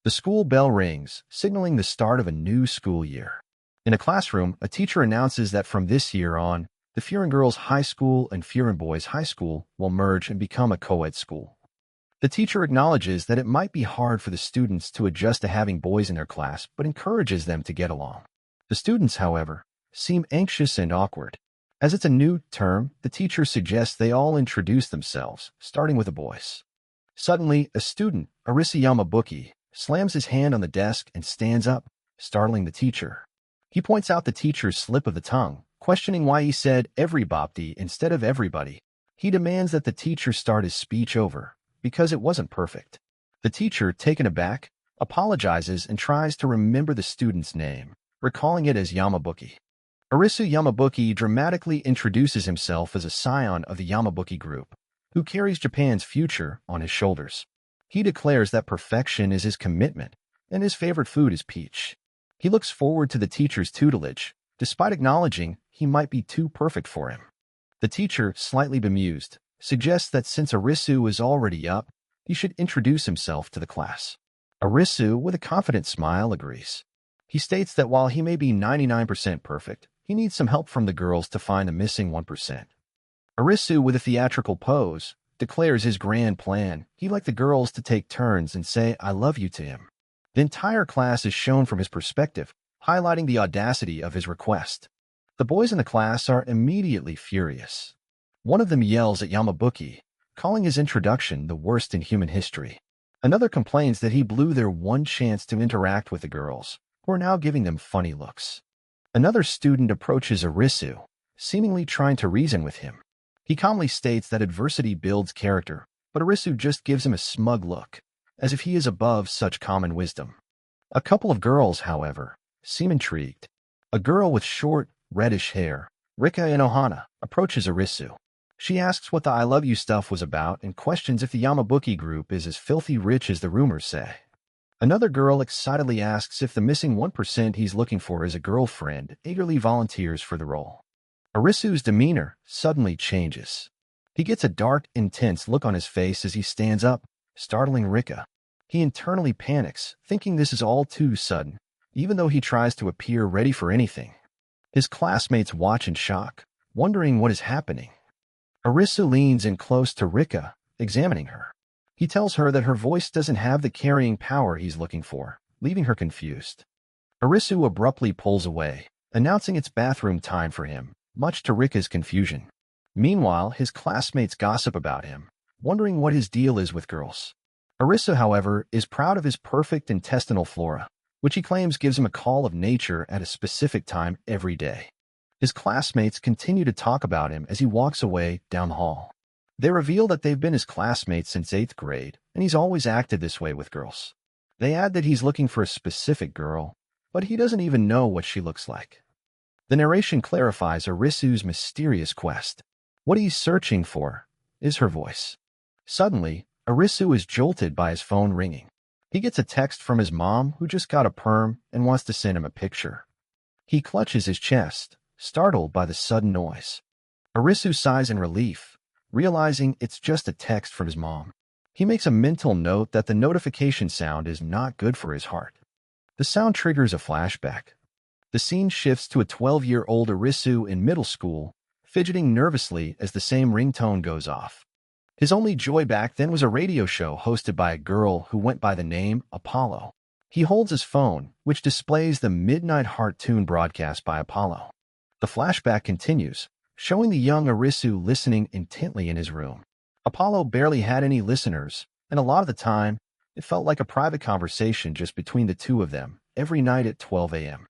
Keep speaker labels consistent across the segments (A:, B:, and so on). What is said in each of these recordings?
A: The school bell rings, signaling the start of a new school year. In a classroom, a teacher announces that from this year on, the Furin Girls High School and Furin Boys High School will merge and become a co-ed school. The teacher acknowledges that it might be hard for the students to adjust to having boys in their class, but encourages them to get along. The students, however, seem anxious and awkward. As it's a new term, the teacher suggests they all introduce themselves, starting with the boys. Suddenly, a student, Arisa Yamabuki, slams his hand on the desk and stands up, startling the teacher. He points out the teacher's slip of the tongue, questioning why he said everybody instead of everybody. He demands that the teacher start his speech over, because it wasn't perfect. The teacher, taken aback, apologizes and tries to remember the student's name, recalling it as Yamabuki. Arisu Yamabuki dramatically introduces himself as a scion of the Yamabuki group, who carries Japan's future on his shoulders. He declares that perfection is his commitment, and his favorite food is peach. He looks forward to the teacher's tutelage, despite acknowledging he might be too perfect for him. The teacher, slightly bemused, suggests that since Arisu is already up, he should introduce himself to the class. Arisu, with a confident smile, agrees. He states that while he may be 99% perfect, he needs some help from the girls to find the missing 1%. Arisu, with a theatrical pose, declares his grand plan. He'd like the girls to take turns and say "I love you" to him. The entire class is shown from his perspective, highlighting the audacity of his request. The boys in the class are immediately furious. One of them yells at Yamabuki, calling his introduction the worst in human history. Another complains that he blew their one chance to interact with the girls, who are now giving them funny looks. Another student approaches Arisu, seemingly trying to reason with him. He calmly states that adversity builds character, but Arisu just gives him a smug look, as if he is above such common wisdom. A couple of girls, however, seem intrigued. A girl with short, reddish hair, Rika Inohana, approaches Arisu. She asks what the "I love you" stuff was about and questions if the Yamabuki group is as filthy rich as the rumors say. Another girl excitedly asks if the missing 1% he's looking for is a girlfriend, eagerly volunteers for the role. Arisu's demeanor suddenly changes. He gets a dark, intense look on his face as he stands up, startling Rika. He internally panics, thinking this is all too sudden, even though he tries to appear ready for anything. His classmates watch in shock, wondering what is happening. Arisu leans in close to Rika, examining her. He tells her that her voice doesn't have the carrying power he's looking for, leaving her confused. Arisu abruptly pulls away, announcing it's bathroom time for him, much to Rika's confusion. Meanwhile, his classmates gossip about him, wondering what his deal is with girls. Arisu, however, is proud of his perfect intestinal flora, which he claims gives him a call of nature at a specific time every day. His classmates continue to talk about him as he walks away down the hall. They reveal that they've been his classmates since 8th grade, and he's always acted this way with girls. They add that he's looking for a specific girl, but he doesn't even know what she looks like. The narration clarifies Arisu's mysterious quest. What he's searching for is her voice. Suddenly, Arisu is jolted by his phone ringing. He gets a text from his mom, who just got a perm and wants to send him a picture. He clutches his chest, startled by the sudden noise. Arisu sighs in relief, realizing it's just a text from his mom. He makes a mental note that the notification sound is not good for his heart. The sound triggers a flashback. The scene shifts to a 12-year-old Arisu in middle school, fidgeting nervously as the same ringtone goes off. His only joy back then was a radio show hosted by a girl who went by the name Apollo. He holds his phone, which displays the Midnight Heart tune broadcast by Apollo. The flashback continues, showing the young Arisu listening intently in his room. Apollo barely had any listeners, and a lot of the time, it felt like a private conversation just between the two of them, every night at 12 a.m.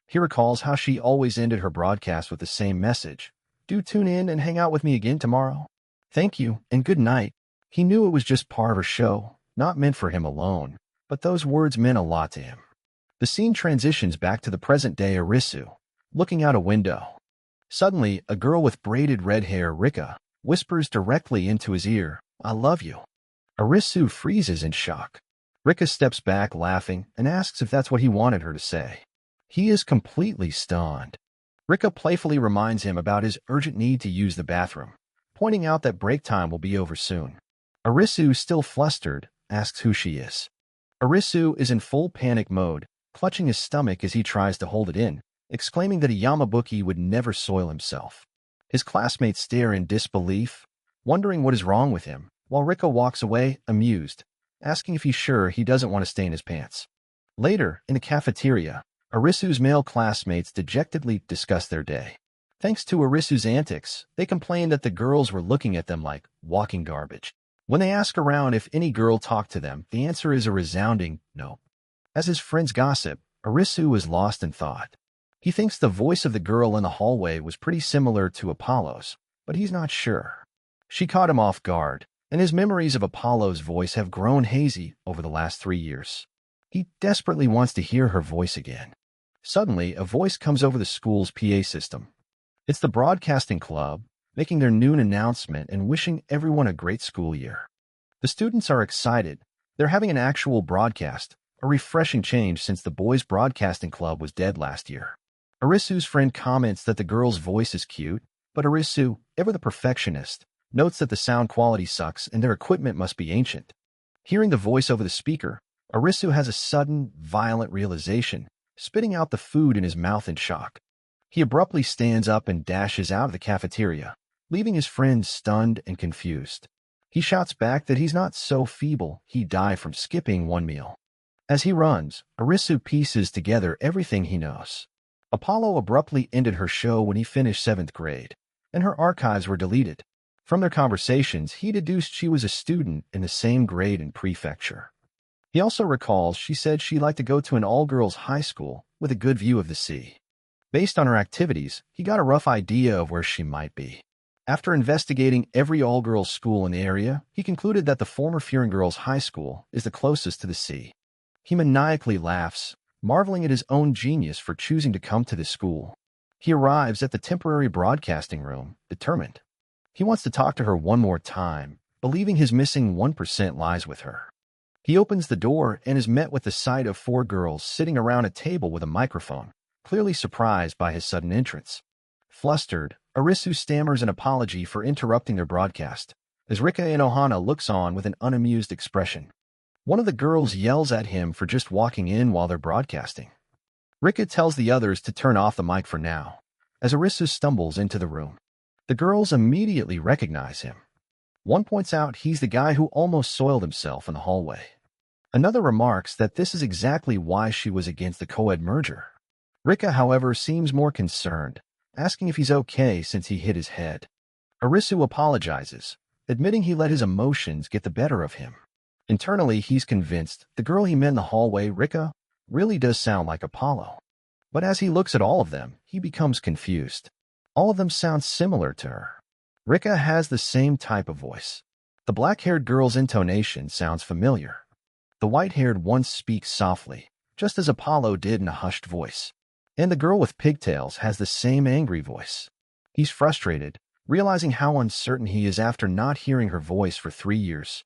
A: He recalls how she always ended her broadcast with the same message: "Do tune in and hang out with me again tomorrow. Thank you, and good night." He knew it was just part of her show, not meant for him alone, but those words meant a lot to him. The scene transitions back to the present-day Arisu, looking out a window. Suddenly, a girl with braided red hair, Rika, whispers directly into his ear, "I love you." Arisu freezes in shock. Rika steps back laughing and asks if that's what he wanted her to say. He is completely stunned. Rika playfully reminds him about his urgent need to use the bathroom, pointing out that break time will be over soon. Arisu, still flustered, asks who she is. Arisu is in full panic mode, clutching his stomach as he tries to hold it in, exclaiming that a Yamabuki would never soil himself. His classmates stare in disbelief, wondering what is wrong with him, while Rika walks away, amused, asking if he's sure he doesn't want to stain his pants. Later, in the cafeteria, Arisu's male classmates dejectedly discuss their day. Thanks to Arisu's antics, they complain that the girls were looking at them like walking garbage. When they ask around if any girl talked to them, the answer is a resounding no. As his friends gossip, Arisu is lost in thought. He thinks the voice of the girl in the hallway was pretty similar to Apollo's, but he's not sure. She caught him off guard, and his memories of Apollo's voice have grown hazy over the last 3 years. He desperately wants to hear her voice again. Suddenly, a voice comes over the school's PA system. It's the broadcasting club, making their noon announcement and wishing everyone a great school year. The students are excited. They're having an actual broadcast, a refreshing change since the boys' broadcasting club was dead last year. Arisu's friend comments that the girl's voice is cute, but Arisu, ever the perfectionist, notes that the sound quality sucks and their equipment must be ancient. Hearing the voice over the speaker, Arisu has a sudden, violent realization, spitting out the food in his mouth in shock. He abruptly stands up and dashes out of the cafeteria, leaving his friends stunned and confused. He shouts back that he's not so feeble he'd die from skipping one meal. As he runs, Arisu pieces together everything he knows. Apollo abruptly ended her show when he finished 7th grade, and her archives were deleted. From their conversations, he deduced she was a student in the same grade and prefecture. He also recalls she said she liked to go to an all-girls high school with a good view of the sea. Based on her activities, he got a rough idea of where she might be. After investigating every all-girls school in the area, he concluded that the former Furin Girls High School is the closest to the sea. He maniacally laughs, marveling at his own genius for choosing to come to this school. He arrives at the temporary broadcasting room, determined. He wants to talk to her one more time, believing his missing 1% lies with her. He opens the door and is met with the sight of 4 girls sitting around a table with a microphone, clearly surprised by his sudden entrance. Flustered, Arisu stammers an apology for interrupting their broadcast, as Rika and Ohana looks on with an unamused expression. One of the girls yells at him for just walking in while they're broadcasting. Rika tells the others to turn off the mic for now, as Arisu stumbles into the room. The girls immediately recognize him. One points out he's the guy who almost soiled himself in the hallway. Another remarks that this is exactly why she was against the co-ed merger. Rika, however, seems more concerned, asking if he's okay since he hit his head. Arisu apologizes, admitting he let his emotions get the better of him. Internally, he's convinced the girl he met in the hallway, Rika, really does sound like Apollo. But as he looks at all of them, he becomes confused. All of them sound similar to her. Rika has the same type of voice. The black-haired girl's intonation sounds familiar. The white-haired one speaks softly, just as Apollo did in a hushed voice. And the girl with pigtails has the same angry voice. He's frustrated, realizing how uncertain he is after not hearing her voice for 3 years.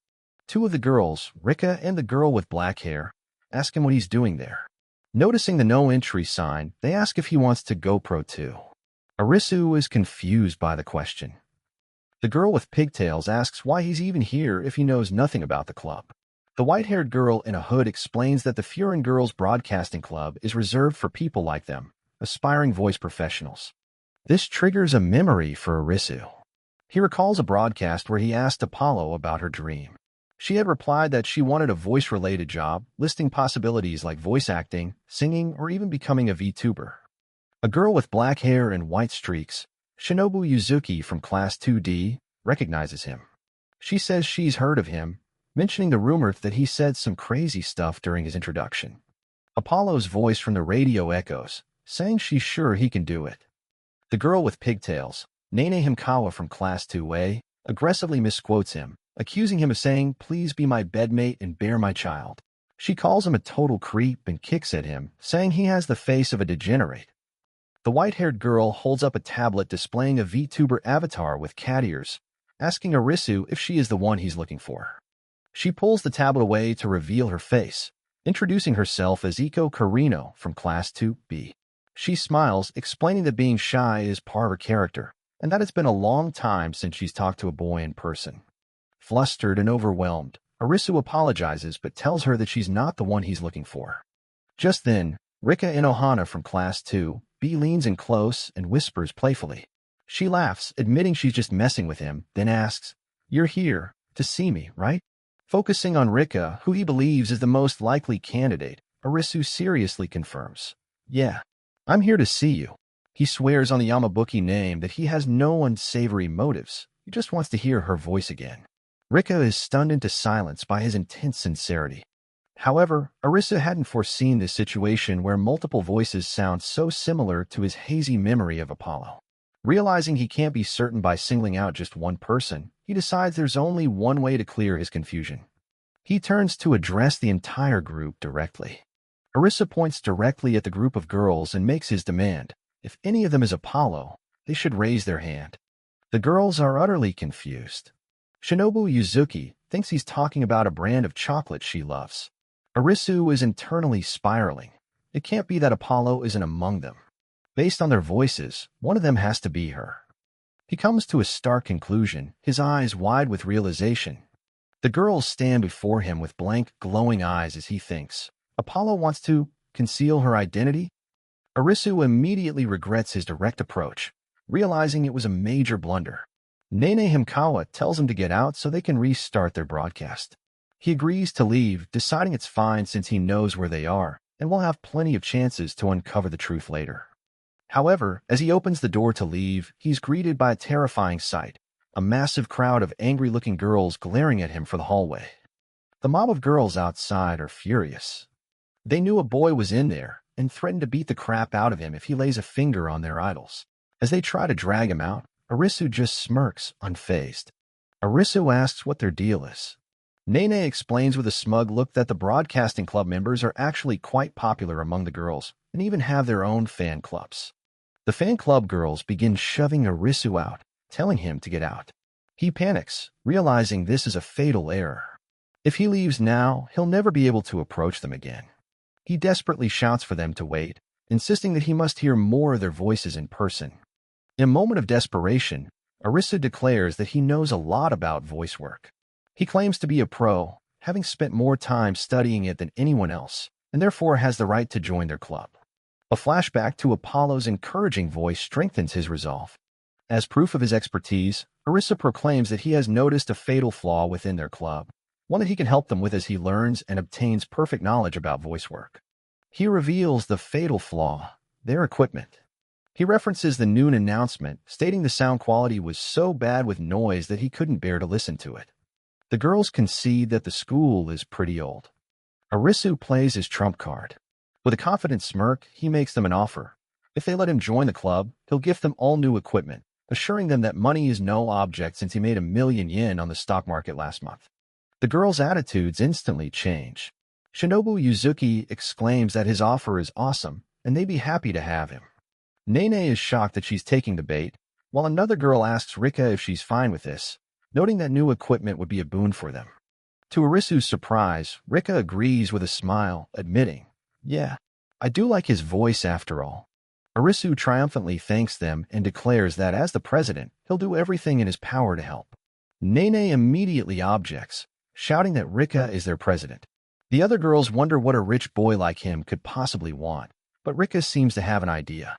A: 2 of the girls, Rika and the girl with black hair, ask him what he's doing there. Noticing the no entry sign, they ask if he wants to GoPro too. Arisu is confused by the question. The girl with pigtails asks why he's even here if he knows nothing about the club. The white-haired girl in a hood explains that the Furin Girls Broadcasting Club is reserved for people like them, aspiring voice professionals. This triggers a memory for Arisu. He recalls a broadcast where he asked Apollo about her dream. She had replied that she wanted a voice-related job, listing possibilities like voice acting, singing, or even becoming a VTuber. A girl with black hair and white streaks, Shinobu Yuzuki from Class 2D, recognizes him. She says she's heard of him, mentioning the rumor that he said some crazy stuff during his introduction. Apollo's voice from the radio echoes, saying she's sure he can do it. The girl with pigtails, Nene Himekawa from Class 2A, aggressively misquotes him, accusing him of saying, "Please be my bedmate and bear my child." She calls him a total creep and kicks at him, saying he has the face of a degenerate. The white-haired girl holds up a tablet displaying a VTuber avatar with cat ears, asking Arisu if she is the one he's looking for. She pulls the tablet away to reveal her face, introducing herself as Karino from Class 2B. She smiles, explaining that being shy is part of her character, and that it's been a long time since she's talked to a boy in person. Flustered and overwhelmed, Arisu apologizes but tells her that she's not the one he's looking for. Just then, Rika Inohana from Class 2B leans in close and whispers playfully. She laughs, admitting she's just messing with him, then asks, "You're here to see me, right?" Focusing on Rika, who he believes is the most likely candidate, Arisu seriously confirms, "Yeah, I'm here to see you." He swears on the Yamabuki name that he has no unsavory motives. He just wants to hear her voice again. Rika is stunned into silence by his intense sincerity. However, Arisa hadn't foreseen this situation where multiple voices sound so similar to his hazy memory of Apollo. Realizing he can't be certain by singling out just one person, he decides there's only one way to clear his confusion. He turns to address the entire group directly. Arisa points directly at the group of girls and makes his demand. If any of them is Apollo, they should raise their hand. The girls are utterly confused. Shinobu Yuzuki thinks he's talking about a brand of chocolate she loves. Arisu is internally spiraling. It can't be that Apollo isn't among them. Based on their voices, one of them has to be her. He comes to a stark conclusion, his eyes wide with realization. The girls stand before him with blank, glowing eyes as he thinks. Apollo wants to conceal her identity? Arisu immediately regrets his direct approach, realizing it was a major blunder. Nene Himekawa tells him to get out so they can restart their broadcast. He agrees to leave, deciding it's fine since he knows where they are, and will have plenty of chances to uncover the truth later. However, as he opens the door to leave, he's greeted by a terrifying sight, a massive crowd of angry-looking girls glaring at him from the hallway. The mob of girls outside are furious. They knew a boy was in there and threatened to beat the crap out of him if he lays a finger on their idols. As they try to drag him out, Arisu just smirks, unfazed. Arisu asks what their deal is. Nene explains with a smug look that the broadcasting club members are actually quite popular among the girls and even have their own fan clubs. The fan club girls begin shoving Arisu out, telling him to get out. He panics, realizing this is a fatal error. If he leaves now, he'll never be able to approach them again. He desperately shouts for them to wait, insisting that he must hear more of their voices in person. In a moment of desperation, Arisu declares that he knows a lot about voice work. He claims to be a pro, having spent more time studying it than anyone else, and therefore has the right to join their club. A flashback to Apollo's encouraging voice strengthens his resolve. As proof of his expertise, Arisu proclaims that he has noticed a fatal flaw within their club, one that he can help them with as he learns and obtains perfect knowledge about voice work. He reveals the fatal flaw, their equipment. He references the noon announcement, stating the sound quality was so bad with noise that he couldn't bear to listen to it. The girls concede that the school is pretty old. Arisu plays his trump card. With a confident smirk, he makes them an offer. If they let him join the club, he'll gift them all new equipment, assuring them that money is no object since he made 1,000,000 yen on the stock market last month. The girls' attitudes instantly change. Shinobu Yuzuki exclaims that his offer is awesome, and they'd be happy to have him. Nene is shocked that she's taking the bait, while another girl asks Rika if she's fine with this, noting that new equipment would be a boon for them. To Arisu's surprise, Rika agrees with a smile, admitting, "Yeah, I do like his voice after all." Arisu triumphantly thanks them and declares that as the president, he'll do everything in his power to help. Nene immediately objects, shouting that Rika is their president. The other girls wonder what a rich boy like him could possibly want, but Rika seems to have an idea.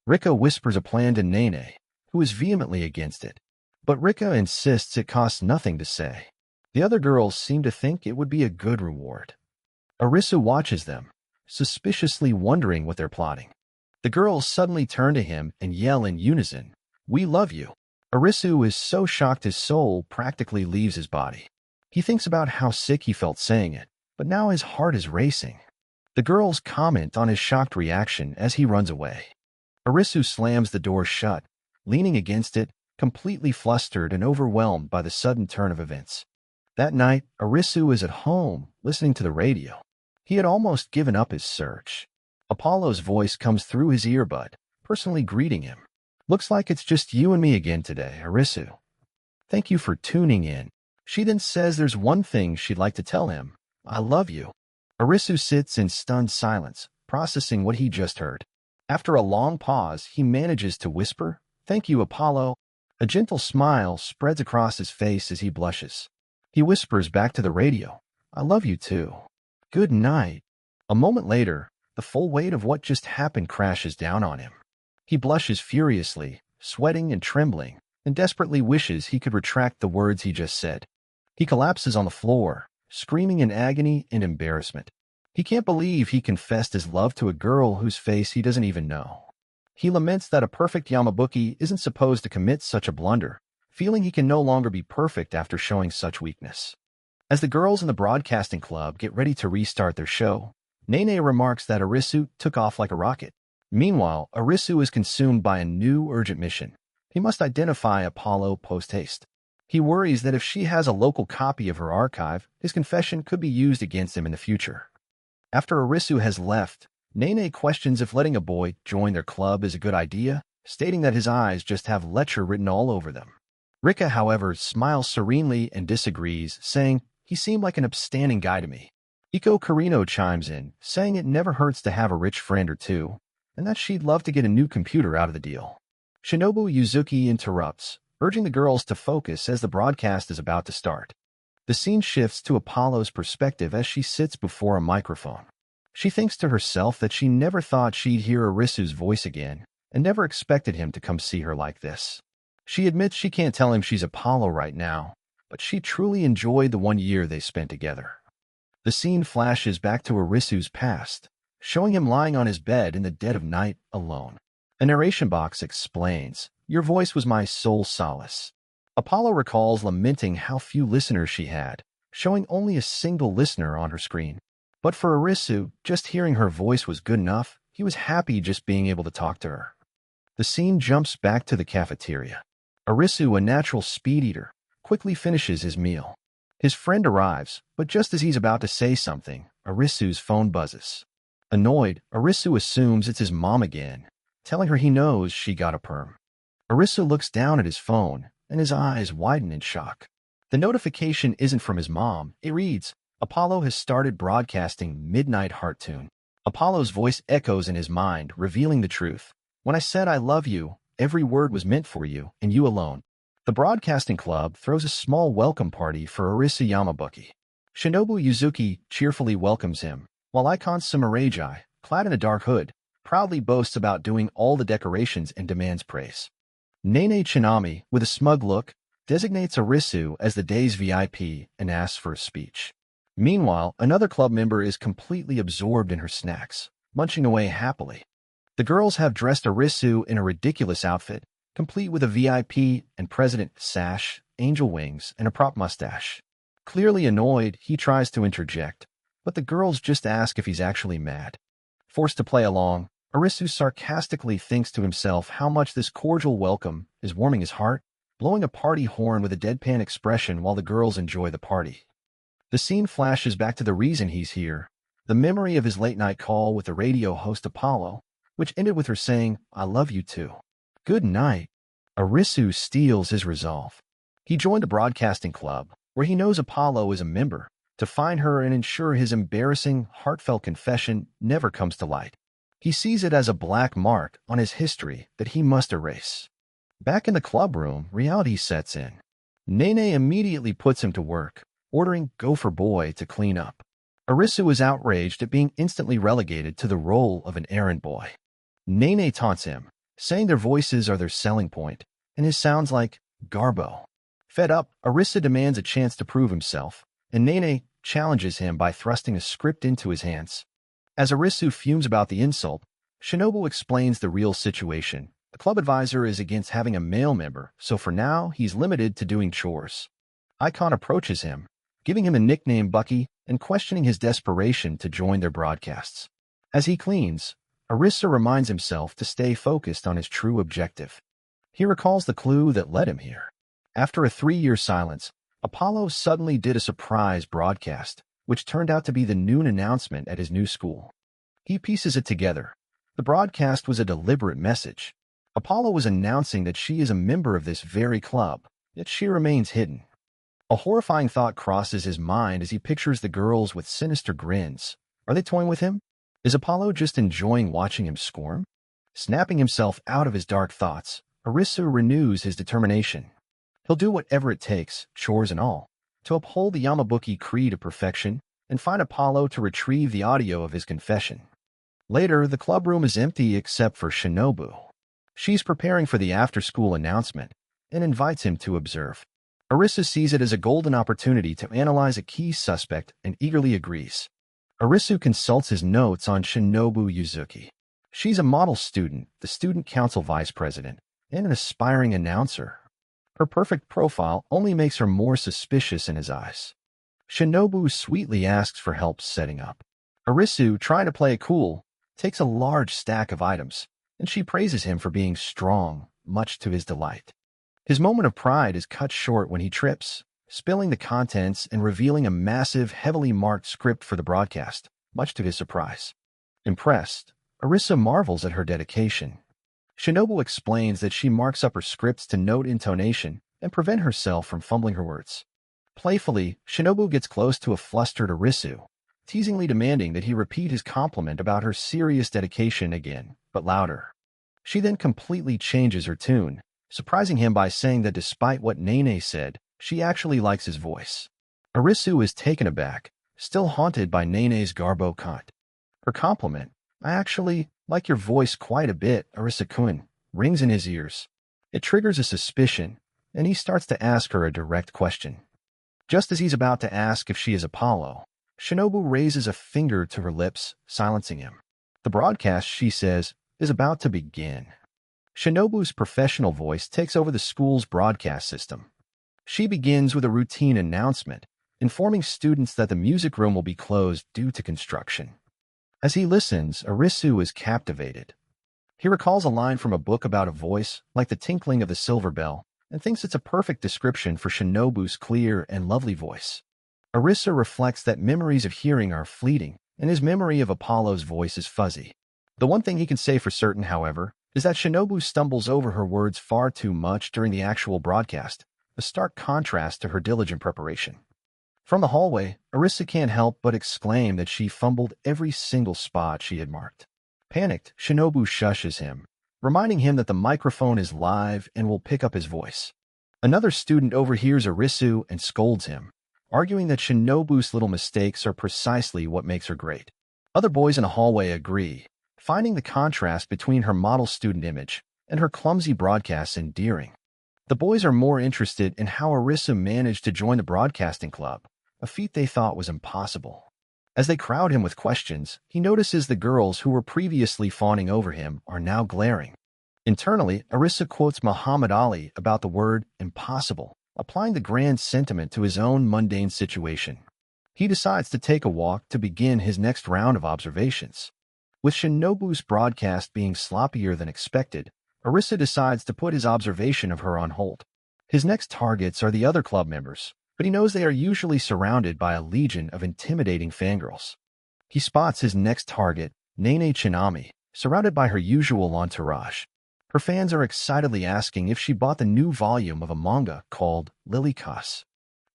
A: Rika whispers a plan to Nene, who is vehemently against it, but Rika insists it costs nothing to say. The other girls seem to think it would be a good reward. Arisu watches them, suspiciously wondering what they're plotting. The girls suddenly turn to him and yell in unison, "We love you." Arisu is so shocked his soul practically leaves his body. He thinks about how sick he felt saying it, but now his heart is racing. The girls comment on his shocked reaction as he runs away. Arisu slams the door shut, leaning against it, completely flustered and overwhelmed by the sudden turn of events. That night, Arisu is at home, listening to the radio. He had almost given up his search. Apollo's voice comes through his earbud, personally greeting him. "Looks like it's just you and me again today, Arisu. Thank you for tuning in." She then says there's one thing she'd like to tell him. "I love you." Arisu sits in stunned silence, processing what he just heard. After a long pause, he manages to whisper, "Thank you, Apollo." A gentle smile spreads across his face as he blushes. He whispers back to the radio, "I love you too. Good night." A moment later, the full weight of what just happened crashes down on him. He blushes furiously, sweating and trembling, and desperately wishes he could retract the words he just said. He collapses on the floor, screaming in agony and embarrassment. He can't believe he confessed his love to a girl whose face he doesn't even know. He laments that a perfect Yamabuki isn't supposed to commit such a blunder, feeling he can no longer be perfect after showing such weakness. As the girls in the broadcasting club get ready to restart their show, Nene remarks that Arisu took off like a rocket. Meanwhile, Arisu is consumed by a new urgent mission. He must identify Apollo post-haste. He worries that if she has a local copy of her archive, his confession could be used against him in the future. After Arisu has left, Nene questions if letting a boy join their club is a good idea, stating that his eyes just have lecture written all over them. Rika, however, smiles serenely and disagrees, saying, "He seemed like an upstanding guy to me." Iko Karino chimes in, saying it never hurts to have a rich friend or two, and that she'd love to get a new computer out of the deal. Shinobu Yuzuki interrupts, urging the girls to focus as the broadcast is about to start. The scene shifts to Apollo's perspective as she sits before a microphone. She thinks to herself that she never thought she'd hear Arisu's voice again, and never expected him to come see her like this. She admits she can't tell him she's Apollo right now, but she truly enjoyed the 1 year they spent together. The scene flashes back to Arisu's past, showing him lying on his bed in the dead of night, alone. A narration box explains, "Your voice was my sole solace." Apollo recalls lamenting how few listeners she had, showing only a single listener on her screen. But for Arisu, just hearing her voice was good enough. He was happy just being able to talk to her. The scene jumps back to the cafeteria. Arisu, a natural speed eater, quickly finishes his meal. His friend arrives, but just as he's about to say something, Arisu's phone buzzes. Annoyed, Arisu assumes it's his mom again, telling her he knows she got a perm. Arisu looks down at his phone, and his eyes widen in shock. The notification isn't from his mom. It reads, "Apollo has started broadcasting Midnight Heart Tune." Apollo's voice echoes in his mind, revealing the truth. "When I said I love you, every word was meant for you, and you alone." The broadcasting club throws a small welcome party for Arisu Yamabuki. Shinobu Yuzuki cheerfully welcomes him, while Icon Sumareji, clad in a dark hood, proudly boasts about doing all the decorations and demands praise. Nene Chinami, with a smug look, designates Arisu as the day's VIP and asks for a speech. Meanwhile, another club member is completely absorbed in her snacks, munching away happily. The girls have dressed Arisu in a ridiculous outfit, complete with a VIP and president sash, angel wings, and a prop mustache. Clearly annoyed, he tries to interject, but the girls just ask if he's actually mad. Forced to play along, Arisu sarcastically thinks to himself how much this cordial welcome is warming his heart, blowing a party horn with a deadpan expression while the girls enjoy the party. The scene flashes back to the reason he's here, the memory of his late-night call with the radio host Apollo, which ended with her saying, "I love you too. Good night." Arisu steals his resolve. He joined the broadcasting club, where he knows Apollo is a member, to find her and ensure his embarrassing, heartfelt confession never comes to light. He sees it as a black mark on his history that he must erase. Back in the club room, reality sets in. Nene immediately puts him to work, ordering Gopher Boy to clean up. Arisu is outraged at being instantly relegated to the role of an errand boy. Nene taunts him, saying their voices are their selling point, and his sounds like Garbo. Fed up, Arisu demands a chance to prove himself, and Nene challenges him by thrusting a script into his hands. As Arisu fumes about the insult, Shinobu explains the real situation. The club advisor is against having a male member, so for now, he's limited to doing chores. Icon approaches him, giving him a nickname Bucky and questioning his desperation to join their broadcasts. As he cleans, Arisu reminds himself to stay focused on his true objective. He recalls the clue that led him here. After a 3-year silence, Apollo suddenly did a surprise broadcast, which turned out to be the noon announcement at his new school. He pieces it together. The broadcast was a deliberate message. Apollo was announcing that she is a member of this very club, yet she remains hidden. A horrifying thought crosses his mind as he pictures the girls with sinister grins. Are they toying with him? Is Apollo just enjoying watching him squirm? Snapping himself out of his dark thoughts, Arisu renews his determination. He'll do whatever it takes, chores and all, to uphold the Yamabuki Creed of perfection and find Apollo to retrieve the audio of his confession. Later, the club room is empty except for Shinobu. She's preparing for the after-school announcement and invites him to observe. Arisa sees it as a golden opportunity to analyze a key suspect and eagerly agrees. Arisu consults his notes on Shinobu Yuzuki. She's a model student, the student council vice president, and an aspiring announcer. Her perfect profile only makes her more suspicious in his eyes. Shinobu sweetly asks for help setting up. Arisu, trying to play it cool, takes a large stack of items, and she praises him for being strong, much to his delight. His moment of pride is cut short when he trips, spilling the contents and revealing a massive, heavily marked script for the broadcast, much to his surprise. Impressed, Arisa marvels at her dedication. Shinobu explains that she marks up her scripts to note intonation and prevent herself from fumbling her words. Playfully, Shinobu gets close to a flustered Arisu, teasingly demanding that he repeat his compliment about her serious dedication again, but louder. She then completely changes her tune, surprising him by saying that despite what Nene said, she actually likes his voice. Arisu is taken aback, still haunted by Nene's garbo kant. Her compliment, "I actually like your voice quite a bit, Arisa-kun," rings in his ears. It triggers a suspicion, and he starts to ask her a direct question. Just as he's about to ask if she is Apollo, Shinobu raises a finger to her lips, silencing him. The broadcast, she says, is about to begin. Shinobu's professional voice takes over the school's broadcast system. She begins with a routine announcement, informing students that the music room will be closed due to construction. As he listens, Arisu is captivated. He recalls a line from a book about a voice, like the tinkling of the silver bell, and thinks it's a perfect description for Shinobu's clear and lovely voice. Arisa reflects that memories of hearing are fleeting, and his memory of Apollo's voice is fuzzy. The one thing he can say for certain, however, is that Shinobu stumbles over her words far too much during the actual broadcast, a stark contrast to her diligent preparation. From the hallway, Arisa can't help but exclaim that she fumbled every single spot she had marked. Panicked, Shinobu shushes him, reminding him that the microphone is live and will pick up his voice. Another student overhears Arisu and scolds him, arguing that Shinobu's little mistakes are precisely what makes her great. Other boys in a hallway agree, finding the contrast between her model student image and her clumsy broadcasts endearing. The boys are more interested in how Arisa managed to join the broadcasting club, a feat they thought was impossible. As they crowd him with questions, he notices the girls who were previously fawning over him are now glaring. Internally, Arisa quotes Muhammad Ali about the word impossible, applying the grand sentiment to his own mundane situation. He decides to take a walk to begin his next round of observations. With Shinobu's broadcast being sloppier than expected, Arisa decides to put his observation of her on hold. His next targets are the other club members, but he knows they are usually surrounded by a legion of intimidating fangirls. He spots his next target, Nene Chinami, surrounded by her usual entourage. Her fans are excitedly asking if she bought the new volume of a manga called Lilycos.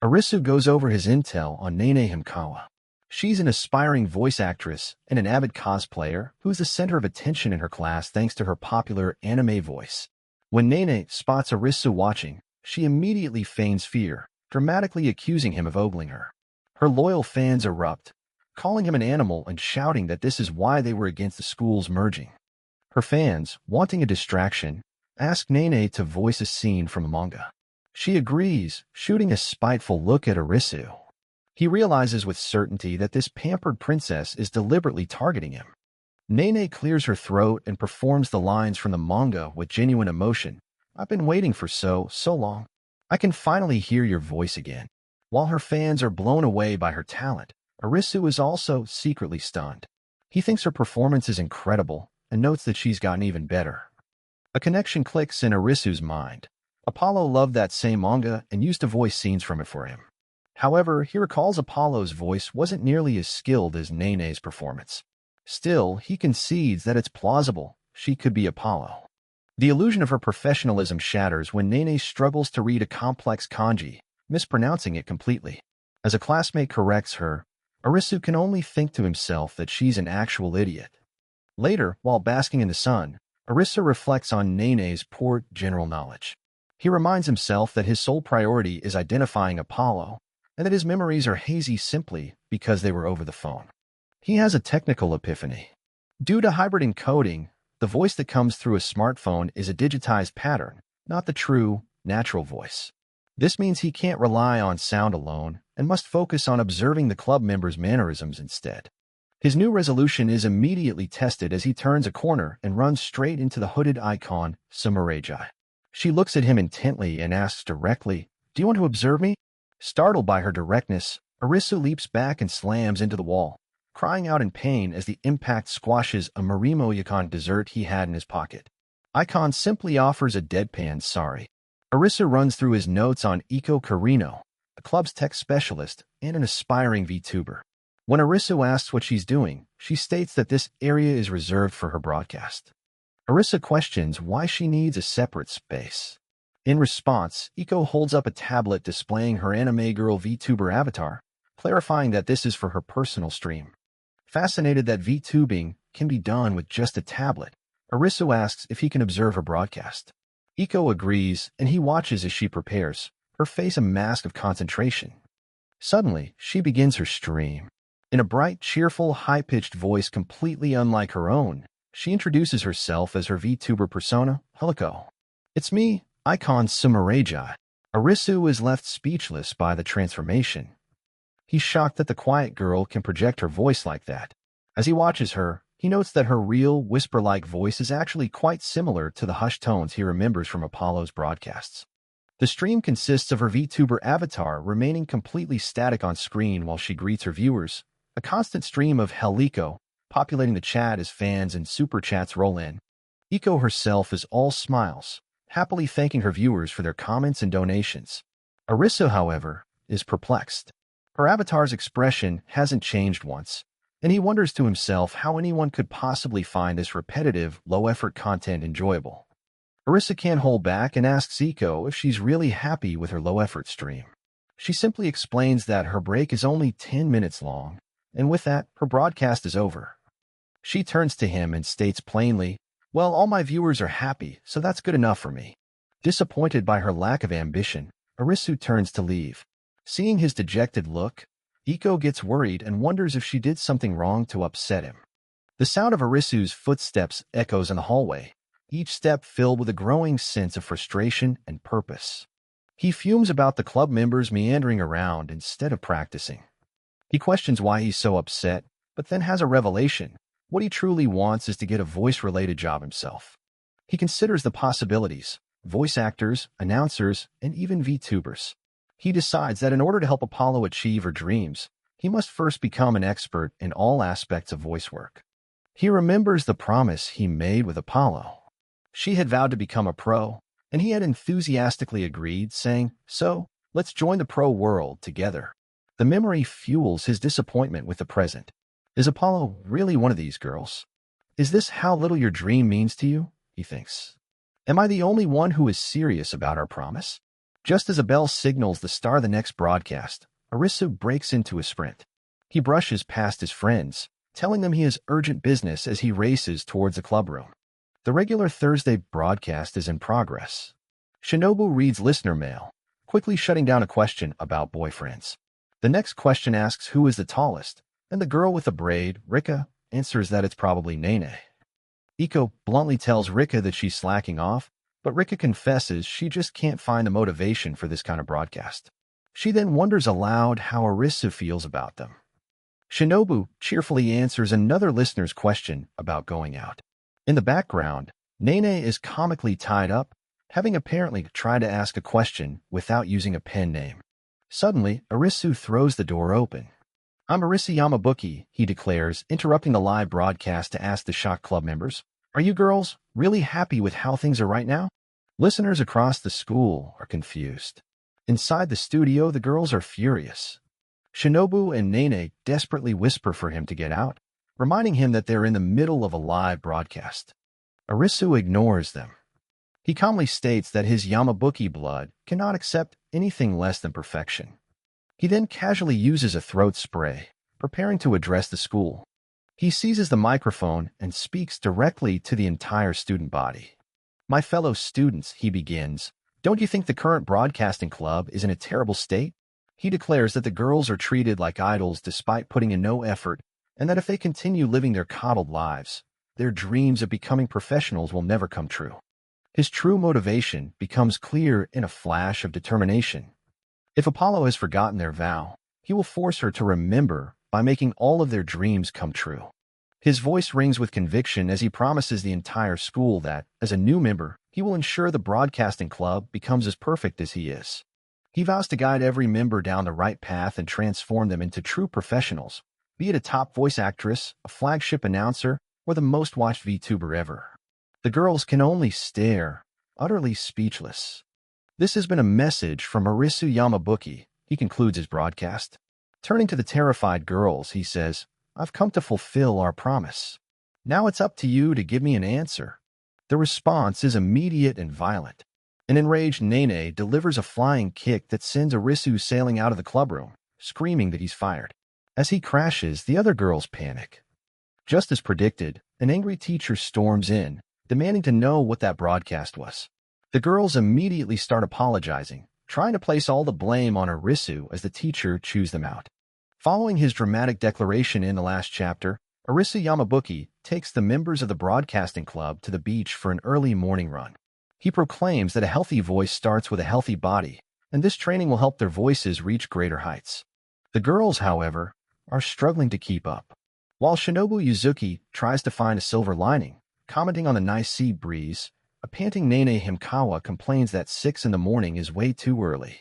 A: Arisu goes over his intel on Nene Himekawa. She's an aspiring voice actress and an avid cosplayer who is the center of attention in her class thanks to her popular anime voice. When Nene spots Arisu watching, she immediately feigns fear, dramatically accusing him of ogling her. Her loyal fans erupt, calling him an animal and shouting that this is why they were against the schools merging. Her fans, wanting a distraction, ask Nene to voice a scene from a manga. She agrees, shooting a spiteful look at Arisu. He realizes with certainty that this pampered princess is deliberately targeting him. Nene clears her throat and performs the lines from the manga with genuine emotion. "I've been waiting for so long. I can finally hear your voice again." While her fans are blown away by her talent, Arisu is also secretly stunned. He thinks her performance is incredible and notes that she's gotten even better. A connection clicks in Arisu's mind. Apollo loved that same manga and used to voice scenes from it for him. However, he recalls Apollo's voice wasn't nearly as skilled as Nene's performance. Still, he concedes that it's plausible she could be Apollo. The illusion of her professionalism shatters when Nene struggles to read a complex kanji, mispronouncing it completely. As a classmate corrects her, Arisu can only think to himself that she's an actual idiot. Later, while basking in the sun, Arisa reflects on Nene's poor general knowledge. He reminds himself that his sole priority is identifying Apollo, and that his memories are hazy simply because they were over the phone. He has a technical epiphany. Due to hybrid encoding, the voice that comes through a smartphone is a digitized pattern, not the true, natural voice. This means he can't rely on sound alone and must focus on observing the club members' mannerisms instead. His new resolution is immediately tested as he turns a corner and runs straight into the hooded icon, Sumareji. She looks at him intently and asks directly, "Do you want to observe me?" Startled by her directness, Arisu leaps back and slams into the wall, crying out in pain as the impact squashes a Marimo Yukon dessert he had in his pocket. Icon simply offers a deadpan sorry. Arisu runs through his notes on Karino, the club's tech specialist and an aspiring VTuber. When Arisu asks what she's doing, she states that this area is reserved for her broadcast. Arisu questions why she needs a separate space. In response, Iko holds up a tablet displaying her anime girl VTuber avatar, clarifying that this is for her personal stream. Fascinated that VTubing can be done with just a tablet, Arisu asks if he can observe her broadcast. Iko agrees, and he watches as she prepares, her face a mask of concentration. Suddenly, she begins her stream. In a bright, cheerful, high-pitched voice completely unlike her own, she introduces herself as her VTuber persona, Himekawa. "It's me, Icon Sumareji." Arisu is left speechless by the transformation. He's shocked that the quiet girl can project her voice like that. As he watches her, he notes that her real, whisper-like voice is actually quite similar to the hushed tones he remembers from Apollo's broadcasts. The stream consists of her VTuber avatar remaining completely static on screen while she greets her viewers, a constant stream of Heliko populating the chat as fans and super chats roll in. Iko herself is all smiles, happily thanking her viewers for their comments and donations. Arisu, however, is perplexed. Her avatar's expression hasn't changed once, and he wonders to himself how anyone could possibly find this repetitive, low-effort content enjoyable. Arisu can't hold back and asks Iko if she's really happy with her low-effort stream. She simply explains that her break is only 10 minutes long, and with that, her broadcast is over. She turns to him and states plainly, "Well, all my viewers are happy, so that's good enough for me." Disappointed by her lack of ambition, Arisu turns to leave. Seeing his dejected look, Iko gets worried and wonders if she did something wrong to upset him. The sound of Arisu's footsteps echoes in the hallway, each step filled with a growing sense of frustration and purpose. He fumes about the club members meandering around instead of practicing. He questions why he's so upset, but then has a revelation. What he truly wants is to get a voice-related job himself. He considers the possibilities, voice actors, announcers, and even VTubers. He decides that in order to help Apollo achieve her dreams, he must first become an expert in all aspects of voice work. He remembers the promise he made with Apollo. She had vowed to become a pro, and he had enthusiastically agreed, saying, "So, let's join the pro world together." The memory fuels his disappointment with the present. Is Apollo really one of these girls? Is this how little your dream means to you? He thinks. Am I the only one who is serious about our promise? Just as a bell signals the start of the next broadcast, Arisu breaks into a sprint. He brushes past his friends, telling them he has urgent business as he races towards the clubroom. The regular Thursday broadcast is in progress. Shinobu reads listener mail, quickly shutting down a question about boyfriends. The next question asks who is the tallest, and the girl with the braid, Rika, answers that it's probably Nene. Iko bluntly tells Rika that she's slacking off, but Rika confesses she just can't find the motivation for this kind of broadcast. She then wonders aloud how Arisu feels about them. Shinobu cheerfully answers another listener's question about going out. In the background, Nene is comically tied up, having apparently tried to ask a question without using a pen name. Suddenly, Arisu throws the door open. "I'm Arisu Yamabuki," he declares, interrupting the live broadcast to ask the shocked club members, "Are you girls really happy with how things are right now?" Listeners across the school are confused. Inside the studio, the girls are furious. Shinobu and Nene desperately whisper for him to get out, reminding him that they're in the middle of a live broadcast. Arisu ignores them. He calmly states that his Yamabuki blood cannot accept anything less than perfection. He then casually uses a throat spray, preparing to address the school. He seizes the microphone and speaks directly to the entire student body. "My fellow students," he begins, "don't you think the current broadcasting club is in a terrible state? He declares that the girls are treated like idols despite putting in no effort, and that if they continue living their coddled lives, their dreams of becoming professionals will never come true. His true motivation becomes clear in a flash of determination. If Apollo has forgotten their vow, he will force her to remember by making all of their dreams come true. His voice rings with conviction as he promises the entire school that, as a new member, he will ensure the broadcasting club becomes as perfect as he is. He vows to guide every member down the right path and transform them into true professionals, be it a top voice actress, a flagship announcer, or the most watched VTuber ever. The girls can only stare, utterly speechless. This has been a message from Arisu Yamabuki, he concludes his broadcast. Turning to the terrified girls, he says, I've come to fulfill our promise. Now it's up to you to give me an answer. The response is immediate and violent. An enraged Nene delivers a flying kick that sends Arisu sailing out of the clubroom, screaming that he's fired. As he crashes, the other girls panic. Just as predicted, an angry teacher storms in, demanding to know what that broadcast was. The girls immediately start apologizing, trying to place all the blame on Arisu as the teacher chews them out. Following his dramatic declaration in the last chapter, Arisu Yamabuki takes the members of the broadcasting club to the beach for an early morning run. He proclaims that a healthy voice starts with a healthy body, and this training will help their voices reach greater heights. The girls, however, are struggling to keep up. While Shinobu Yuzuki tries to find a silver lining, commenting on the nice sea breeze, a panting Nene Himekawa complains that 6 in the morning is way too early.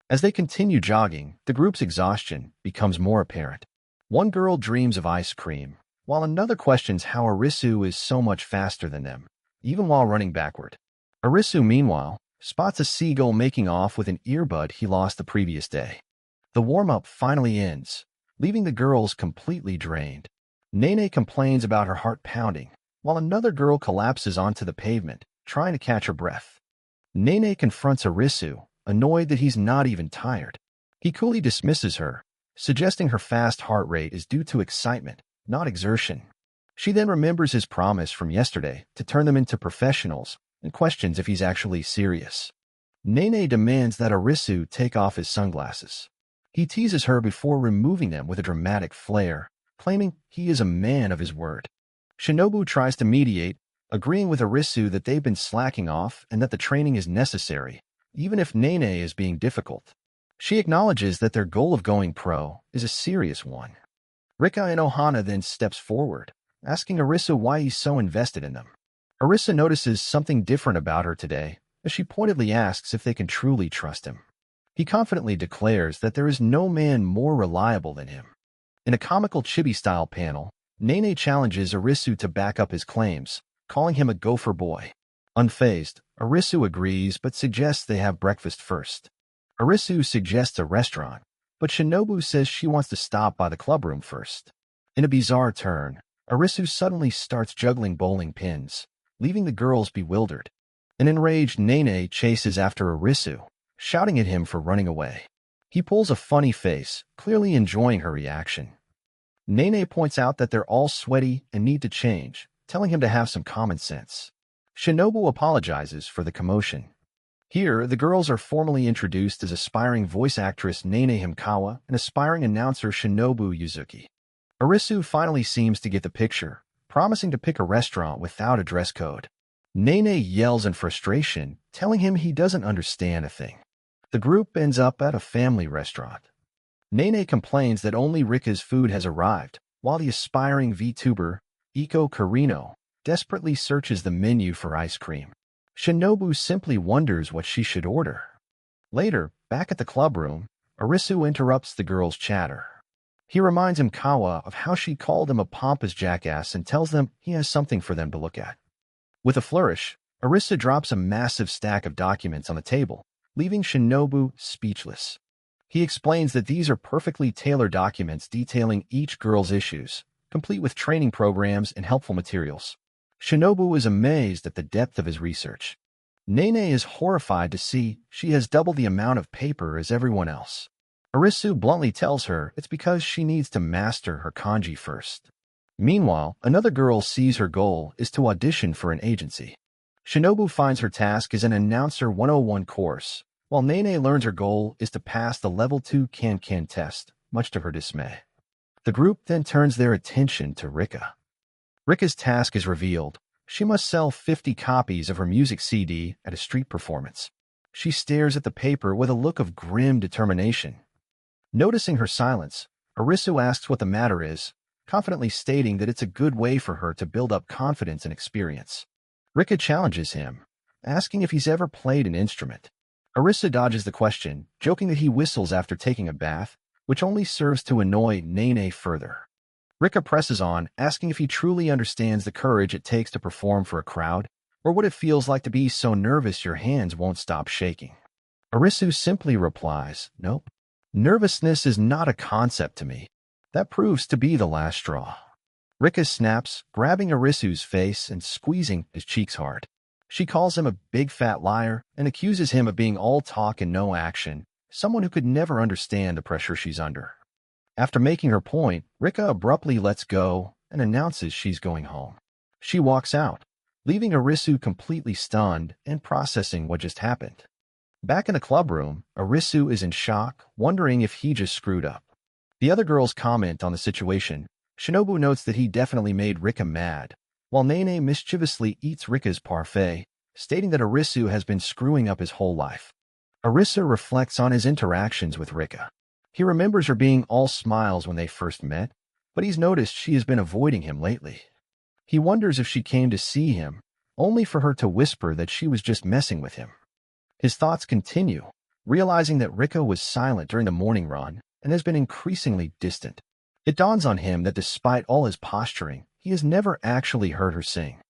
A: As they continue jogging, the group's exhaustion becomes more apparent. One girl dreams of ice cream, while another questions how Arisu is so much faster than them, even while running backward. Arisu, meanwhile, spots a seagull making off with an earbud he lost the previous day. The warm-up finally ends, leaving the girls completely drained. Nene complains about her heart pounding, while another girl collapses onto the pavement, trying to catch her breath. Nene confronts Arisu, annoyed that he's not even tired. He coolly dismisses her, suggesting her fast heart rate is due to excitement, not exertion. She then remembers his promise from yesterday to turn them into professionals and questions if he's actually serious. Nene demands that Arisu take off his sunglasses. He teases her before removing them with a dramatic flair, claiming he is a man of his word. Shinobu tries to mediate, agreeing with Arisu that they've been slacking off and that the training is necessary, even if Nene is being difficult. She acknowledges that their goal of going pro is a serious one. Rika and Ohana then steps forward, asking Arisu why he's so invested in them. Arisu notices something different about her today, as she pointedly asks if they can truly trust him. He confidently declares that there is no man more reliable than him. In a comical chibi-style panel, Nene challenges Arisu to back up his claims, calling him a gopher boy. Unfazed, Arisu agrees but suggests they have breakfast first. Arisu suggests a restaurant, but Shinobu says she wants to stop by the clubroom first. In a bizarre turn, Arisu suddenly starts juggling bowling pins, leaving the girls bewildered. An enraged Nene chases after Arisu, shouting at him for running away. He pulls a funny face, clearly enjoying her reaction. Nene points out that they're all sweaty and need to change, telling him to have some common sense. Shinobu apologizes for the commotion. Here, the girls are formally introduced as aspiring voice actress Nene Himekawa and aspiring announcer Shinobu Yuzuki. Arisu finally seems to get the picture, promising to pick a restaurant without a dress code. Nene yells in frustration, telling him he doesn't understand a thing. The group ends up at a family restaurant. Nene complains that only Rika's food has arrived, while the aspiring VTuber, Karino, desperately searches the menu for ice cream. Shinobu simply wonders what she should order. Later, back at the clubroom, Arisu interrupts the girls' chatter. He reminds Himekawa of how she called him a pompous jackass and tells them he has something for them to look at. With a flourish, Arisu drops a massive stack of documents on the table, leaving Shinobu speechless. He explains that these are perfectly tailored documents detailing each girl's issues, complete with training programs and helpful materials. Shinobu is amazed at the depth of his research. Nene is horrified to see she has double the amount of paper as everyone else. Arisu bluntly tells her it's because she needs to master her kanji first. Meanwhile, another girl sees her goal is to audition for an agency. Shinobu finds her task is an Announcer 101 course, while Nene learns her goal is to pass the Level 2 Can-Can test, much to her dismay. The group then turns their attention to Rika. Rika's task is revealed. She must sell 50 copies of her music CD at a street performance. She stares at the paper with a look of grim determination. Noticing her silence, Arisu asks what the matter is, confidently stating that it's a good way for her to build up confidence and experience. Rika challenges him, asking if he's ever played an instrument. Arisu dodges the question, joking that he whistles after taking a bath, which only serves to annoy Nene further. Rika presses on, asking if he truly understands the courage it takes to perform for a crowd, or what it feels like to be so nervous your hands won't stop shaking. Arisu simply replies, "Nope. Nervousness is not a concept to me." That proves to be the last straw. Rika snaps, grabbing Arisu's face and squeezing his cheeks hard. She calls him a big fat liar and accuses him of being all talk and no action, someone who could never understand the pressure she's under. After making her point, Rika abruptly lets go and announces she's going home. She walks out, leaving Arisu completely stunned and processing what just happened. Back in the club room, Arisu is in shock, wondering if he just screwed up. The other girls comment on the situation. Shinobu notes that he definitely made Rika mad, while Nene mischievously eats Rika's parfait, stating that Arisu has been screwing up his whole life. Arisu reflects on his interactions with Rika. He remembers her being all smiles when they first met, but he's noticed she has been avoiding him lately. He wonders if she came to see him, only for her to whisper that she was just messing with him. His thoughts continue, realizing that Rika was silent during the morning run and has been increasingly distant. It dawns on him that despite all his posturing, he has never actually heard her sing.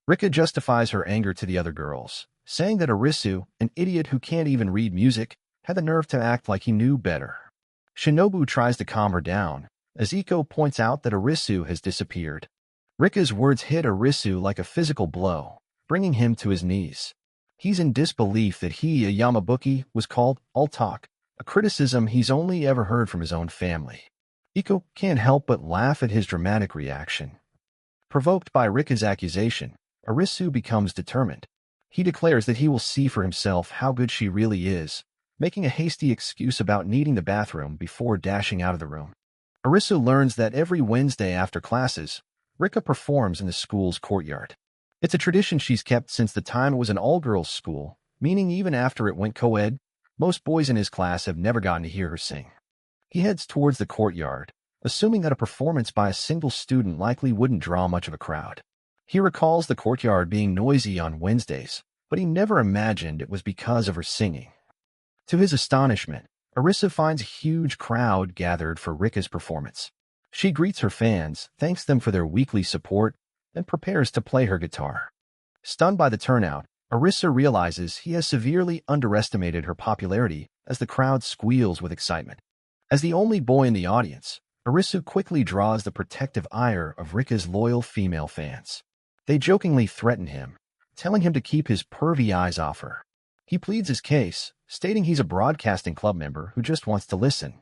A: Rika justifies her anger to the other girls, saying that Arisu, an idiot who can't even read music, had the nerve to act like he knew better. Shinobu tries to calm her down, as Iko points out that Arisu has disappeared. Rika's words hit Arisu like a physical blow, bringing him to his knees. He's in disbelief that he, a Yamabuki, was called all talk, a criticism he's only ever heard from his own family. Iko can't help but laugh at his dramatic reaction. Provoked by Rika's accusation, Arisu becomes determined. He declares that he will see for himself how good she really is, making a hasty excuse about needing the bathroom before dashing out of the room. Arisu learns that every Wednesday after classes, Rika performs in the school's courtyard. It's a tradition she's kept since the time it was an all-girls school, meaning even after it went co-ed, most boys in his class have never gotten to hear her sing. He heads towards the courtyard, assuming that a performance by a single student likely wouldn't draw much of a crowd. He recalls the courtyard being noisy on Wednesdays, but he never imagined it was because of her singing. To his astonishment, Arisa finds a huge crowd gathered for Rika's performance. She greets her fans, thanks them for their weekly support, and prepares to play her guitar. Stunned by the turnout, Arisa realizes he has severely underestimated her popularity as the crowd squeals with excitement. As the only boy in the audience, Arisu quickly draws the protective ire of Rika's loyal female fans. They jokingly threaten him, telling him to keep his pervy eyes off her. He pleads his case, stating he's a broadcasting club member who just wants to listen.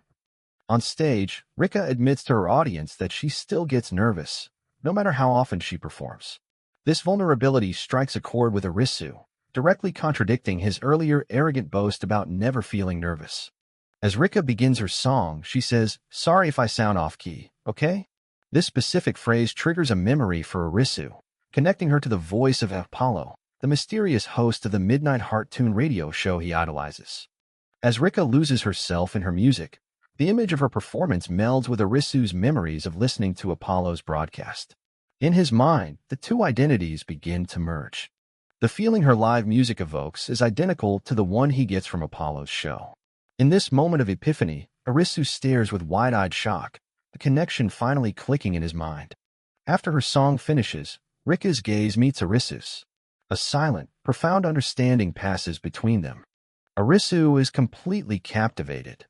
A: On stage, Rika admits to her audience that she still gets nervous, no matter how often she performs. This vulnerability strikes a chord with Arisu, directly contradicting his earlier arrogant boast about never feeling nervous. As Rika begins her song, she says, "Sorry if I sound off-key, okay?" This specific phrase triggers a memory for Arisu, connecting her to the voice of Apollo, the mysterious host of the Midnight Heart Tune radio show he idolizes. As Rika loses herself in her music, the image of her performance melds with Arisu's memories of listening to Apollo's broadcast. In his mind, the two identities begin to merge. The feeling her live music evokes is identical to the one he gets from Apollo's show. In this moment of epiphany, Arisu stares with wide-eyed shock, the connection finally clicking in his mind. After her song finishes, Rika's gaze meets Arisu's. A silent, profound understanding passes between them. Arisu is completely captivated.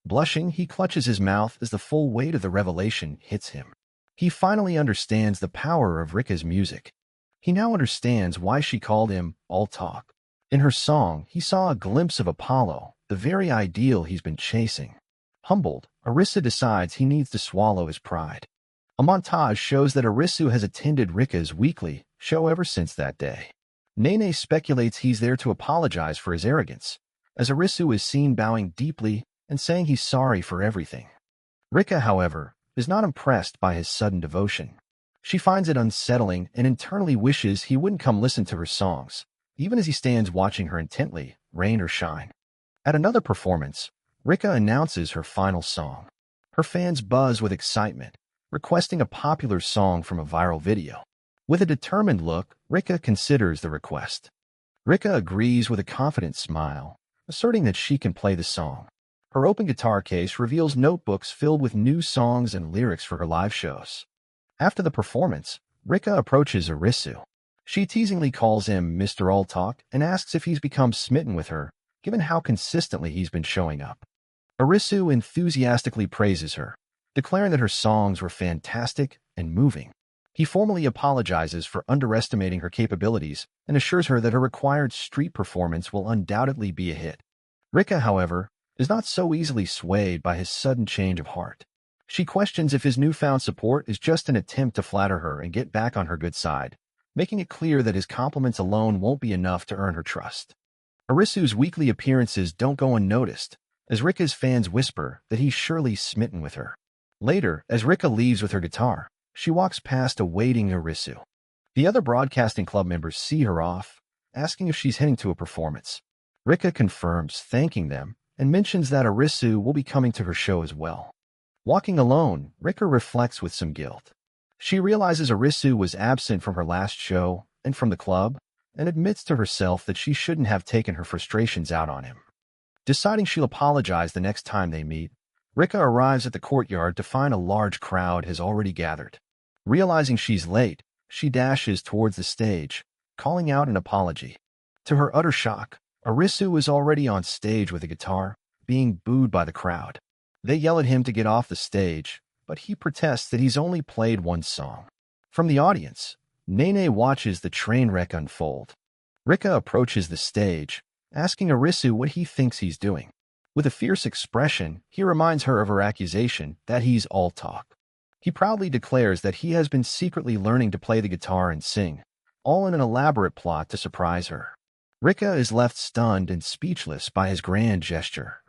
A: Blushing, he clutches his mouth as the full weight of the revelation hits him. He finally understands the power of Rika's music. He now understands why she called him all talk. In her song, he saw a glimpse of Apollo, the very ideal he's been chasing. Humbled, Arisa decides he needs to swallow his pride. A montage shows that Arisu has attended Rika's weekly show ever since that day. Nene speculates he's there to apologize for his arrogance, as Arisu is seen bowing deeply and saying he's sorry for everything. Rika, however, is not impressed by his sudden devotion. She finds it unsettling and internally wishes he wouldn't come listen to her songs, even as he stands watching her intently, rain or shine. At another performance, Rika announces her final song. Her fans buzz with excitement, requesting a popular song from a viral video. With a determined look, Rika considers the request. Rika agrees with a confident smile, asserting that she can play the song. Her open guitar case reveals notebooks filled with new songs and lyrics for her live shows. After the performance, Rika approaches Arisu. She teasingly calls him Mr. All Talk and asks if he's become smitten with her, given how consistently he's been showing up. Arisu enthusiastically praises her, declaring that her songs were fantastic and moving. He formally apologizes for underestimating her capabilities and assures her that her required street performance will undoubtedly be a hit. Rika, however, is not so easily swayed by his sudden change of heart. She questions if his newfound support is just an attempt to flatter her and get back on her good side, making it clear that his compliments alone won't be enough to earn her trust. Arisu's weekly appearances don't go unnoticed, as Rika's fans whisper that he's surely smitten with her. Later, as Rika leaves with her guitar, she walks past awaiting Arisu. The other broadcasting club members see her off, asking if she's heading to a performance. Rika confirms, thanking them, and mentions that Arisu will be coming to her show as well. Walking alone, Rika reflects with some guilt. She realizes Arisu was absent from her last show and from the club, and admits to herself that she shouldn't have taken her frustrations out on him. Deciding she'll apologize the next time they meet, Rika arrives at the courtyard to find a large crowd has already gathered. Realizing she's late, she dashes towards the stage, calling out an apology. To her utter shock, Arisu is already on stage with a guitar, being booed by the crowd. They yell at him to get off the stage, but he protests that he's only played one song. From the audience, Nene watches the train wreck unfold. Rika approaches the stage, asking Arisu what he thinks he's doing. With a fierce expression, he reminds her of her accusation that he's all talk. He proudly declares that he has been secretly learning to play the guitar and sing, all in an elaborate plot to surprise her. Rika is left stunned and speechless by his grand gesture.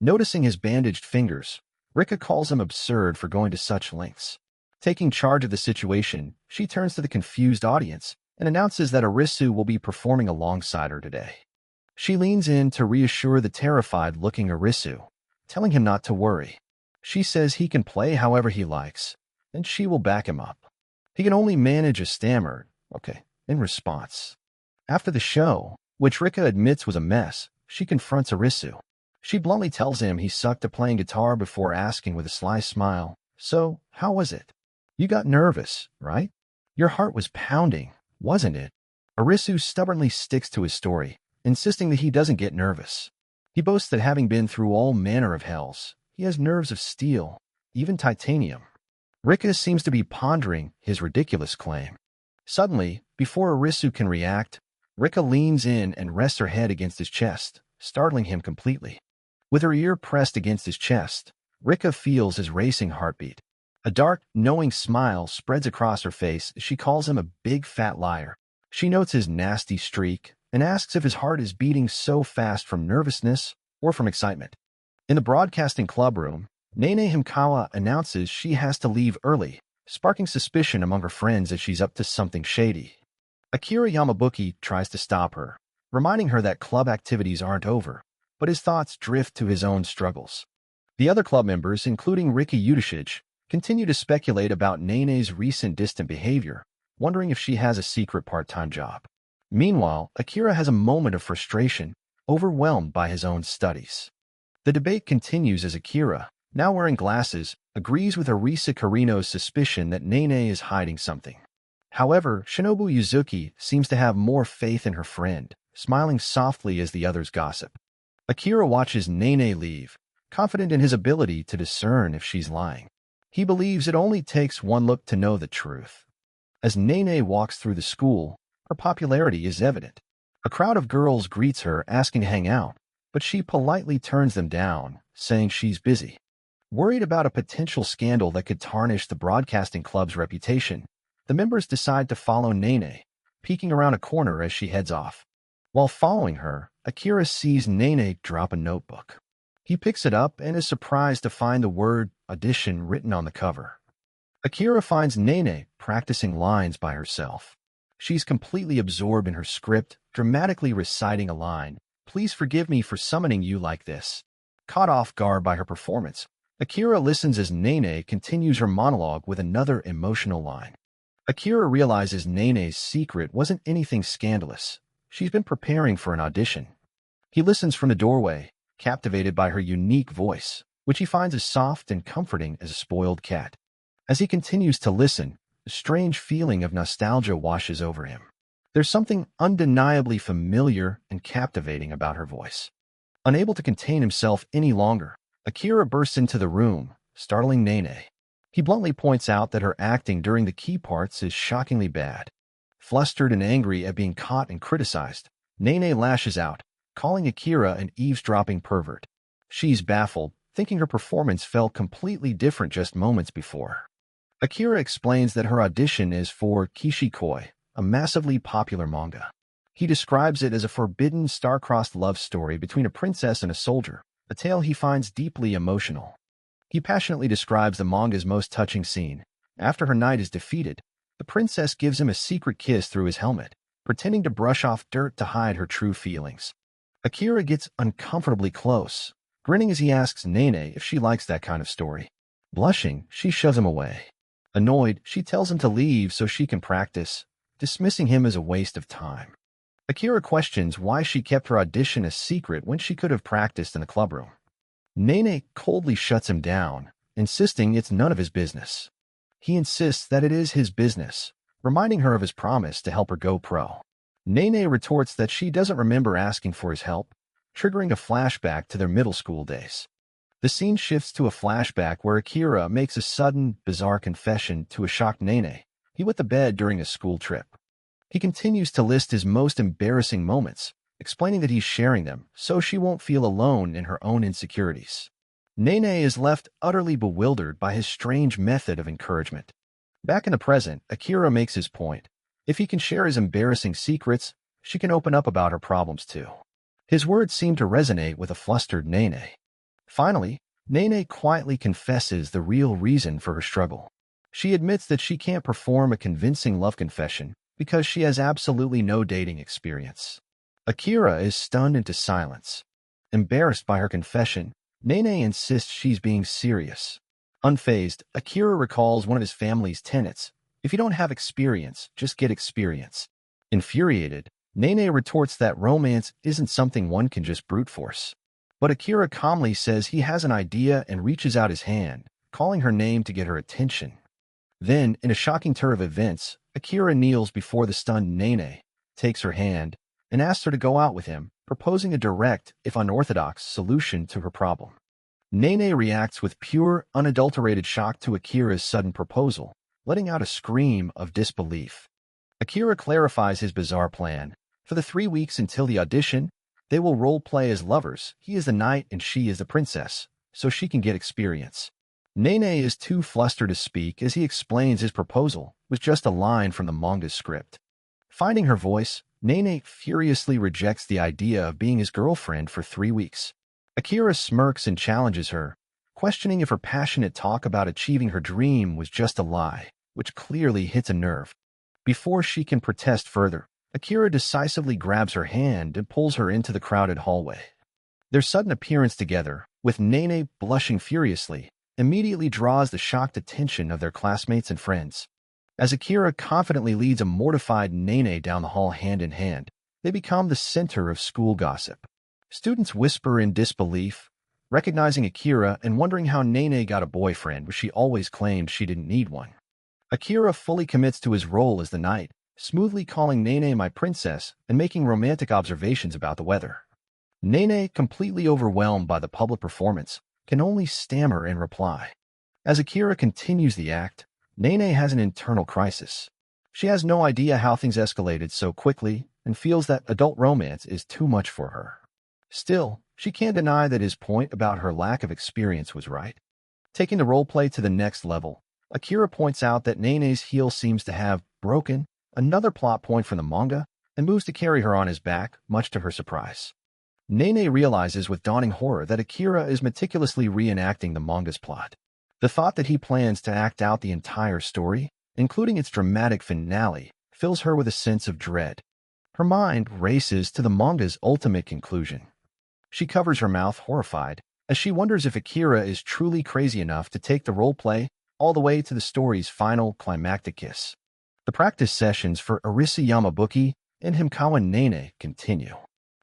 A: Noticing his bandaged fingers, Rika calls him absurd for going to such lengths. Taking charge of the situation, she turns to the confused audience and announces that Arisu will be performing alongside her today. She leans in to reassure the terrified-looking Arisu, telling him not to worry. She says he can play however he likes, and she will back him up. He can only manage a stammered, "okay," in response. After the show, which Rika admits was a mess, she confronts Arisu. She bluntly tells him he sucked at playing guitar before asking with a sly smile, "So, how was it? You got nervous, right? Your heart was pounding, wasn't it?" Arisu stubbornly sticks to his story, insisting that he doesn't get nervous. He boasts that having been through all manner of hells, he has nerves of steel, even titanium. Rika seems to be pondering his ridiculous claim. Suddenly, before Arisu can react, Rika leans in and rests her head against his chest, startling him completely. With her ear pressed against his chest, Rika feels his racing heartbeat. A dark, knowing smile spreads across her face as she calls him a big fat liar. She notes his nasty streak and asks if his heart is beating so fast from nervousness or from excitement. In the broadcasting club room, Nene Himekawa announces she has to leave early, sparking suspicion among her friends that she's up to something shady. Akira Yamabuki tries to stop her, reminding her that club activities aren't over, but his thoughts drift to his own struggles. The other club members, including Riki Udashich, continue to speculate about Nene's recent distant behavior, wondering if she has a secret part-time job. Meanwhile, Akira has a moment of frustration, overwhelmed by his own studies. The debate continues as Akira, now wearing glasses, agrees with Arisa Karino's suspicion that Nene is hiding something. However, Shinobu Yuzuki seems to have more faith in her friend, smiling softly as the others gossip. Akira watches Nene leave, confident in his ability to discern if she's lying. He believes it only takes one look to know the truth. As Nene walks through the school, her popularity is evident. A crowd of girls greets her asking to hang out, but she politely turns them down, saying she's busy. Worried about a potential scandal that could tarnish the broadcasting club's reputation, the members decide to follow Nene, peeking around a corner as she heads off. While following her, Akira sees Nene drop a notebook. He picks it up and is surprised to find the word audition written on the cover. Akira finds Nene practicing lines by herself. She's completely absorbed in her script, dramatically reciting a line, "Please forgive me for summoning you like this." Caught off guard by her performance, Akira listens as Nene continues her monologue with another emotional line. Akira realizes Nene's secret wasn't anything scandalous. She's been preparing for an audition. He listens from the doorway, captivated by her unique voice, which he finds as soft and comforting as a spoiled cat. As he continues to listen, a strange feeling of nostalgia washes over him. There's something undeniably familiar and captivating about her voice. Unable to contain himself any longer, Akira bursts into the room, startling Nene. He bluntly points out that her acting during the key parts is shockingly bad. Flustered and angry at being caught and criticized, Nene lashes out, calling Akira an eavesdropping pervert. She's baffled, thinking her performance felt completely different just moments before. Akira explains that her audition is for Kishikoi, a massively popular manga. He describes it as a forbidden star-crossed love story between a princess and a soldier, a tale he finds deeply emotional. He passionately describes the manga's most touching scene. After her knight is defeated, the princess gives him a secret kiss through his helmet, pretending to brush off dirt to hide her true feelings. Akira gets uncomfortably close, grinning as he asks Nene if she likes that kind of story. Blushing, she shoves him away. Annoyed, she tells him to leave so she can practice, dismissing him as a waste of time. Akira questions why she kept her audition a secret when she could have practiced in the clubroom. Nene coldly shuts him down, insisting it's none of his business. He insists that it is his business, reminding her of his promise to help her go pro. Nene retorts that she doesn't remember asking for his help, triggering a flashback to their middle school days. The scene shifts to a flashback where Akira makes a sudden, bizarre confession to a shocked Nene. He wet the bed during a school trip. He continues to list his most embarrassing moments, explaining that he's sharing them so she won't feel alone in her own insecurities. Nene is left utterly bewildered by his strange method of encouragement. Back in the present, Akira makes his point. If he can share his embarrassing secrets, she can open up about her problems too. His words seem to resonate with a flustered Nene. Finally, Nene quietly confesses the real reason for her struggle. She admits that she can't perform a convincing love confession because she has absolutely no dating experience. Akira is stunned into silence. Embarrassed by her confession, Nene insists she's being serious. Unfazed, Akira recalls one of his family's tenets: if you don't have experience, just get experience. Infuriated, Nene retorts that romance isn't something one can just brute force. But Akira calmly says he has an idea and reaches out his hand, calling her name to get her attention. Then, in a shocking turn of events, Akira kneels before the stunned Nene, takes her hand, and asks her to go out with him, proposing a direct, if unorthodox, solution to her problem. Nene reacts with pure, unadulterated shock to Akira's sudden proposal, letting out a scream of disbelief. Akira clarifies his bizarre plan. For the 3 weeks until the audition, they will role-play as lovers. He is the knight and she is the princess, so she can get experience. Nene is too flustered to speak as he explains his proposal was just a line from the manga's script. Finding her voice, Nene furiously rejects the idea of being his girlfriend for 3 weeks. Akira smirks and challenges her, questioning if her passionate talk about achieving her dream was just a lie, which clearly hits a nerve. Before she can protest further, Akira decisively grabs her hand and pulls her into the crowded hallway. Their sudden appearance together, with Nene blushing furiously, immediately draws the shocked attention of their classmates and friends. As Akira confidently leads a mortified Nene down the hall hand in hand, they become the center of school gossip. Students whisper in disbelief, recognizing Akira and wondering how Nene got a boyfriend when she always claimed she didn't need one. Akira fully commits to his role as the knight, smoothly calling Nene my princess and making romantic observations about the weather. Nene, completely overwhelmed by the public performance, can only stammer in reply. As Akira continues the act, Nene has an internal crisis. She has no idea how things escalated so quickly and feels that adult romance is too much for her. Still, she can't deny that his point about her lack of experience was right. Taking the roleplay to the next level, Akira points out that Nene's heel seems to have broken, another plot point from the manga, and moves to carry her on his back, much to her surprise. Nene realizes with dawning horror that Akira is meticulously reenacting the manga's plot. The thought that he plans to act out the entire story, including its dramatic finale, fills her with a sense of dread. Her mind races to the manga's ultimate conclusion. She covers her mouth, horrified, as she wonders if Akira is truly crazy enough to take the roleplay all the way to the story's final climactic kiss. The practice sessions for Arisu Yamabuki and Himekawa Nene continue.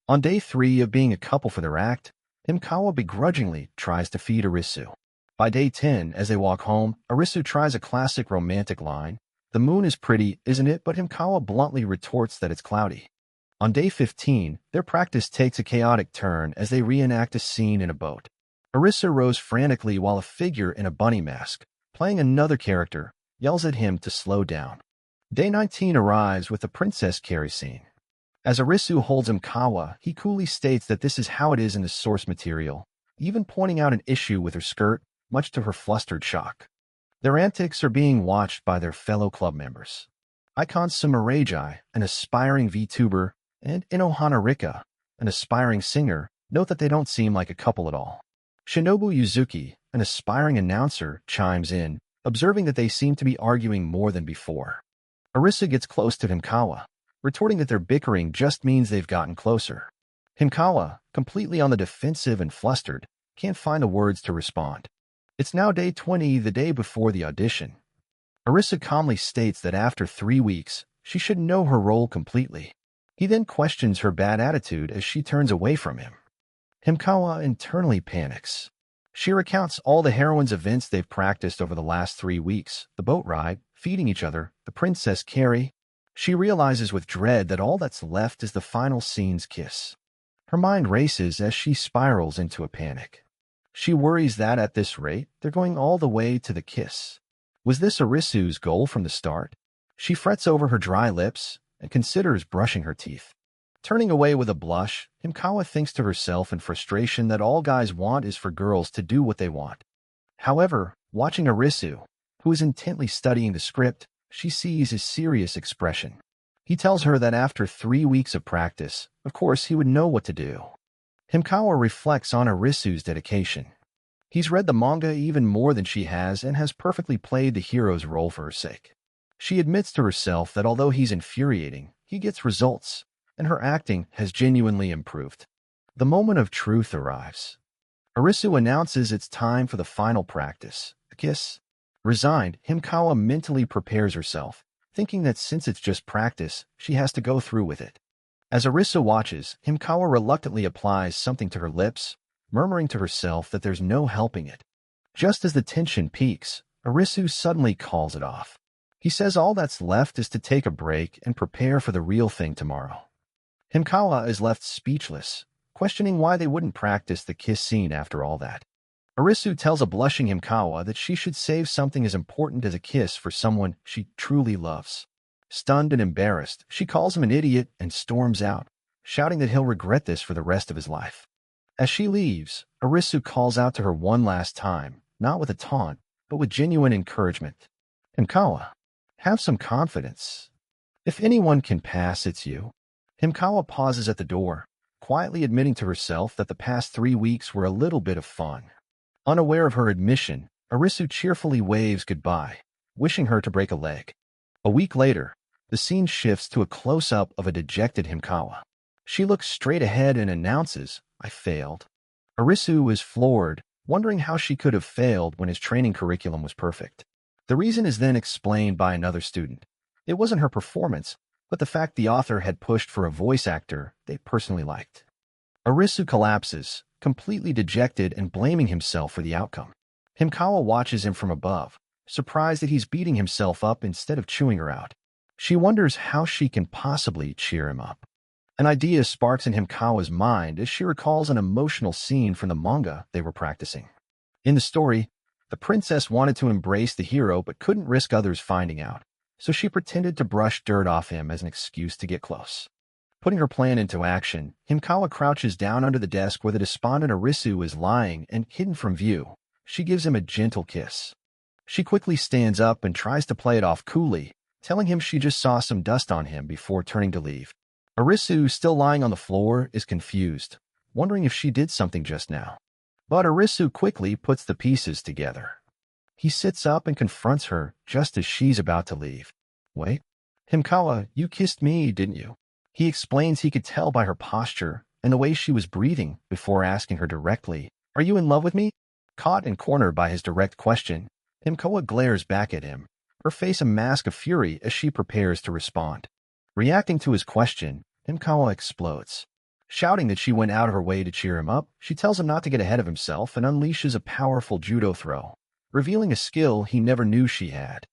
A: On day 3 of being a couple for their act, Himekawa begrudgingly tries to feed Arisu. By day 10, as they walk home, Arisu tries a classic romantic line, "The moon is pretty, isn't it?" but Himekawa bluntly retorts that it's cloudy. On day 15, their practice takes a chaotic turn as they reenact a scene in a boat. Arisu rows frantically while a figure in a bunny mask, playing another character, yells at him to slow down. Day 19 arrives with the princess carry scene. As Arisu holds Himekawa, he coolly states that this is how it is in the source material, even pointing out an issue with her skirt, much to her flustered shock. Their antics are being watched by their fellow club members. Icon Sumareji, an aspiring VTuber, and Inohana Rika, an aspiring singer, note that they don't seem like a couple at all. Shinobu Yuzuki, an aspiring announcer, chimes in, observing that they seem to be arguing more than before. Arisu gets close to Himekawa, retorting that their bickering just means they've gotten closer. Himekawa, completely on the defensive and flustered, can't find the words to respond. It's now day 20, the day before the audition. Arisu calmly states that after 3 weeks, she should know her role completely. He then questions her bad attitude as she turns away from him. Himekawa internally panics. She recounts all the heroine's events they've practiced over the last 3 weeks, the boat ride, feeding each other, the princess carry. She realizes with dread that all that's left is the final scene's kiss. Her mind races as she spirals into a panic. She worries that at this rate, they're going all the way to the kiss. Was this Arisu's goal from the start? She frets over her dry lips and considers brushing her teeth. Turning away with a blush, Himekawa thinks to herself in frustration that all guys want is for girls to do what they want. However, watching Arisu, who is intently studying the script, she sees his serious expression. He tells her that after 3 weeks of practice, of course he would know what to do. Himekawa reflects on Arisu's dedication. He's read the manga even more than she has and has perfectly played the hero's role for her sake. She admits to herself that although he's infuriating, he gets results, and her acting has genuinely improved. The moment of truth arrives. Arisu announces it's time for the final practice, the kiss. Resigned, Himekawa mentally prepares herself, thinking that since it's just practice, she has to go through with it. As Arisu watches, Himekawa reluctantly applies something to her lips, murmuring to herself that there's no helping it. Just as the tension peaks, Arisu suddenly calls it off. He says all that's left is to take a break and prepare for the real thing tomorrow. Himekawa is left speechless, questioning why they wouldn't practice the kiss scene after all that. Arisu tells a blushing Himekawa that she should save something as important as a kiss for someone she truly loves. Stunned and embarrassed, she calls him an idiot and storms out, shouting that he'll regret this for the rest of his life. As she leaves, Arisu calls out to her one last time, not with a taunt, but with genuine encouragement. Himekawa, have some confidence. If anyone can pass, it's you. Himekawa pauses at the door, quietly admitting to herself that the past 3 weeks were a little bit of fun. Unaware of her admission, Arisu cheerfully waves goodbye, wishing her to break a leg. A week later, the scene shifts to a close-up of a dejected Himekawa. She looks straight ahead and announces, "I failed." Arisu is floored, wondering how she could have failed when his training curriculum was perfect. The reason is then explained by another student. It wasn't her performance, but the fact the author had pushed for a voice actor they personally liked. Arisu collapses, completely dejected and blaming himself for the outcome. Himekawa watches him from above, surprised that he's beating himself up instead of chewing her out. She wonders how she can possibly cheer him up. An idea sparks in Himekawa's mind as she recalls an emotional scene from the manga they were practicing. In the story, the princess wanted to embrace the hero but couldn't risk others finding out, so she pretended to brush dirt off him as an excuse to get close. Putting her plan into action, Himekawa crouches down under the desk where the despondent Arisu is lying and hidden from view. She gives him a gentle kiss. She quickly stands up and tries to play it off coolly, telling him she just saw some dust on him before turning to leave. Arisu, still lying on the floor, is confused, wondering if she did something just now. But Arisu quickly puts the pieces together. He sits up and confronts her just as she's about to leave. Wait, Himekawa, you kissed me, didn't you? He explains he could tell by her posture and the way she was breathing before asking her directly, are you in love with me? Caught and cornered by his direct question, Himekawa glares back at him, her face a mask of fury as she prepares to respond. Reacting to his question, Himekawa explodes. Shouting that she went out of her way to cheer him up, she tells him not to get ahead of himself and unleashes a powerful judo throw, revealing a skill he never knew she had.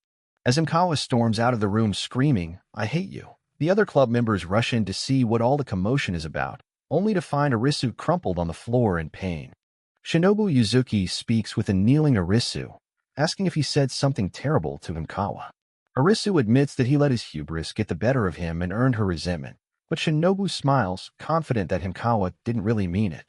A: As Himekawa storms out of the room screaming, I hate you, the other club members rush in to see what all the commotion is about, only to find Arisu crumpled on the floor in pain. Shinobu Yuzuki speaks with a kneeling Arisu, asking if he said something terrible to Himekawa. Arisu admits that he let his hubris get the better of him and earned her resentment, but Shinobu smiles, confident that Himekawa didn't really mean it.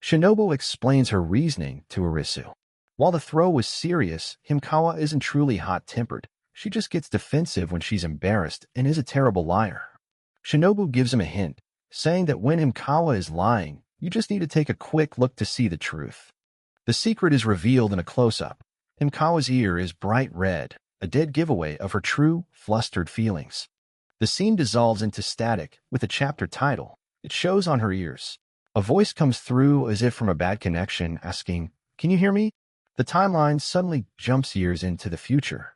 A: Shinobu explains her reasoning to Arisu. While the throw was serious, Himekawa isn't truly hot-tempered. She just gets defensive when she's embarrassed and is a terrible liar. Shinobu gives him a hint, saying that when Himekawa is lying, you just need to take a quick look to see the truth. The secret is revealed in a close-up. Himekawa's ear is bright red, a dead giveaway of her true, flustered feelings. The scene dissolves into static with the chapter title. It shows on her ears. A voice comes through as if from a bad connection, asking, can you hear me? The timeline suddenly jumps years into the future.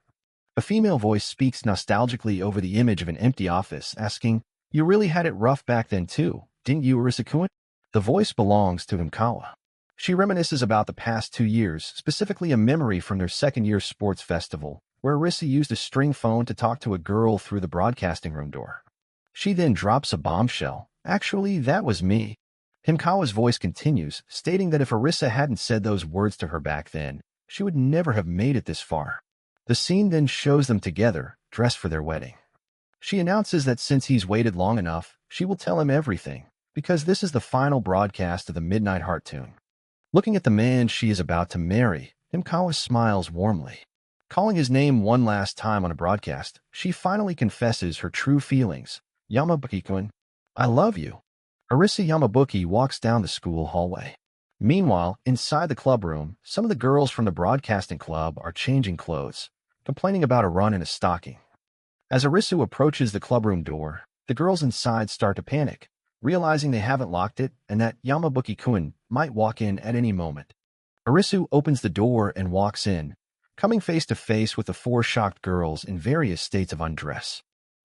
A: A female voice speaks nostalgically over the image of an empty office, asking, you really had it rough back then too, didn't you, Arisu-kun? The voice belongs to Himekawa. She reminisces about the past 2 years, specifically a memory from their second-year sports festival, where Arisu used a string phone to talk to a girl through the broadcasting room door. She then drops a bombshell. Actually, that was me. Himekawa's voice continues, stating that if Arisa hadn't said those words to her back then, she would never have made it this far. The scene then shows them together, dressed for their wedding. She announces that since he's waited long enough, she will tell him everything, because this is the final broadcast of the Midnight Heart Tune. Looking at the man she is about to marry, Himekawa smiles warmly. Calling his name one last time on a broadcast, she finally confesses her true feelings. Yamabuki-kun, I love you. Arisa Yamabuki walks down the school hallway. Meanwhile, inside the club room, some of the girls from the broadcasting club are changing clothes, complaining about a run in a stocking. As Arisu approaches the clubroom door, the girls inside start to panic, realizing they haven't locked it and that Yamabuki-kun might walk in at any moment. Arisu opens the door and walks in, coming face to face with the 4 shocked girls in various states of undress.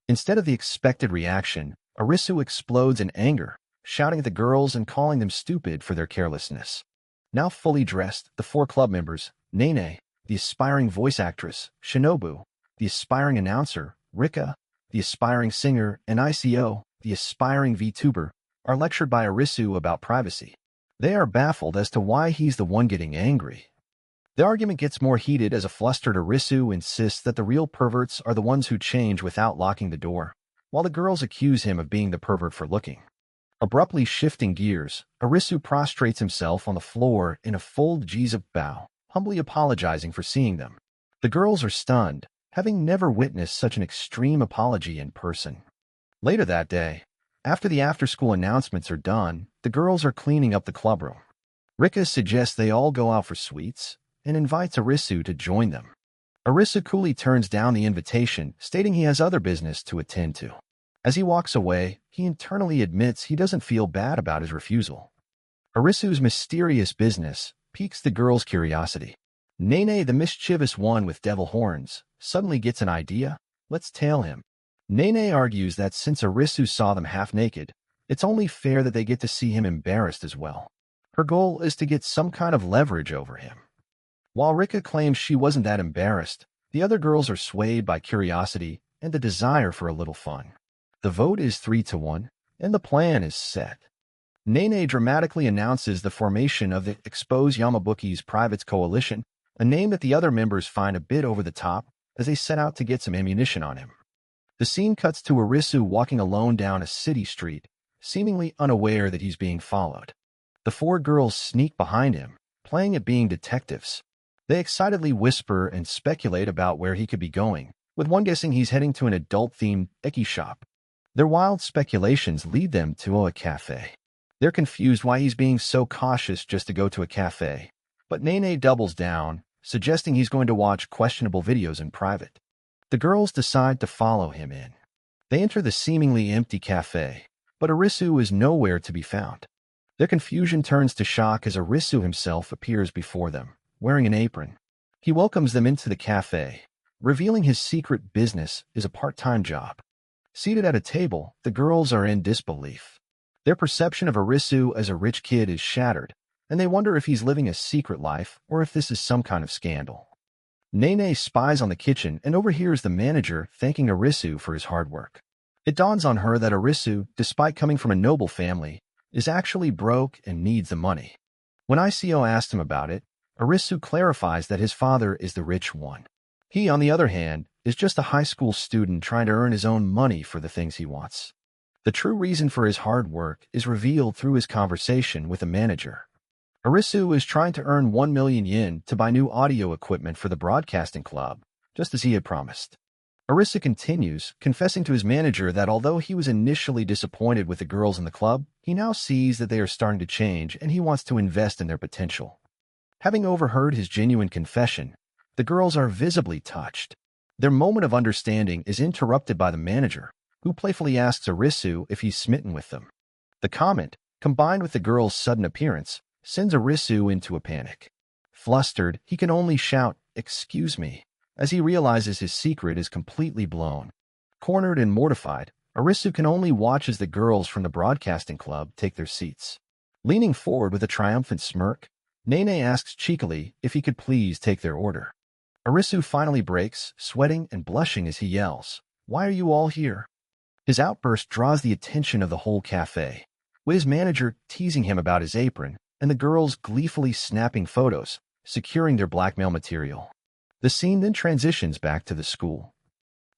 A: Instead of the expected reaction, Arisu explodes in anger, shouting at the girls and calling them stupid for their carelessness. Now fully dressed, the 4 club members, Nene, the aspiring voice actress, Shinobu, the aspiring announcer, Rika, the aspiring singer, and ICO, the aspiring VTuber, are lectured by Arisu about privacy. They are baffled as to why he's the one getting angry. The argument gets more heated as a flustered Arisu insists that the real perverts are the ones who change without locking the door, while the girls accuse him of being the pervert for looking. Abruptly shifting gears, Arisu prostrates himself on the floor in a full Jesus bow, humbly apologizing for seeing them. The girls are stunned, having never witnessed such an extreme apology in person. Later that day, after the after-school announcements are done, the girls are cleaning up the clubroom. Rika suggests they all go out for sweets and invites Arisu to join them. Arisu coolly turns down the invitation, stating he has other business to attend to. As he walks away, he internally admits he doesn't feel bad about his refusal. Arisu's mysterious business piques the girls' curiosity. Nene, the mischievous one with devil horns, suddenly gets an idea. Let's tail him. Nene argues that since Arisu saw them half-naked, it's only fair that they get to see him embarrassed as well. Her goal is to get some kind of leverage over him. While Rika claims she wasn't that embarrassed, the other girls are swayed by curiosity and the desire for a little fun. The vote is 3-1, and the plan is set. Nene dramatically announces the formation of the Expose Yamabuki's Privates Coalition, a name that the other members find a bit over the top as they set out to get some ammunition on him. The scene cuts to Arisu walking alone down a city street, seemingly unaware that he's being followed. The 4 girls sneak behind him, playing at being detectives. They excitedly whisper and speculate about where he could be going, with one guessing he's heading to an adult-themed eki shop. Their wild speculations lead them to a cafe. They're confused why he's being so cautious just to go to a cafe, but Nene doubles down, suggesting he's going to watch questionable videos in private. The girls decide to follow him in. They enter the seemingly empty cafe, but Arisu is nowhere to be found. Their confusion turns to shock as Arisu himself appears before them, wearing an apron. He welcomes them into the cafe, revealing his secret business is a part-time job. Seated at a table, the girls are in disbelief. Their perception of Arisu as a rich kid is shattered, and they wonder if he's living a secret life or if this is some kind of scandal. Nene spies on the kitchen and overhears the manager thanking Arisu for his hard work. It dawns on her that Arisu, despite coming from a noble family, is actually broke and needs the money. When ICO asked him about it, Arisu clarifies that his father is the rich one. He, on the other hand, is just a high school student trying to earn his own money for the things he wants. The true reason for his hard work is revealed through his conversation with the manager. Arisu is trying to earn 1 million yen to buy new audio equipment for the broadcasting club, just as he had promised. Arisu continues, confessing to his manager that although he was initially disappointed with the girls in the club, he now sees that they are starting to change and he wants to invest in their potential. Having overheard his genuine confession, the girls are visibly touched. Their moment of understanding is interrupted by the manager, who playfully asks Arisu if he's smitten with them. The comment, combined with the girl's sudden appearance, sends Arisu into a panic. Flustered, he can only shout, "Excuse me," as he realizes his secret is completely blown. Cornered and mortified, Arisu can only watch as the girls from the broadcasting club take their seats. Leaning forward with a triumphant smirk, Nene asks cheekily if he could please take their order. Arisu finally breaks, sweating and blushing as he yells, "Why are you all here?" His outburst draws the attention of the whole cafe, with his manager teasing him about his apron and the girls gleefully snapping photos, securing their blackmail material. The scene then transitions back to the school.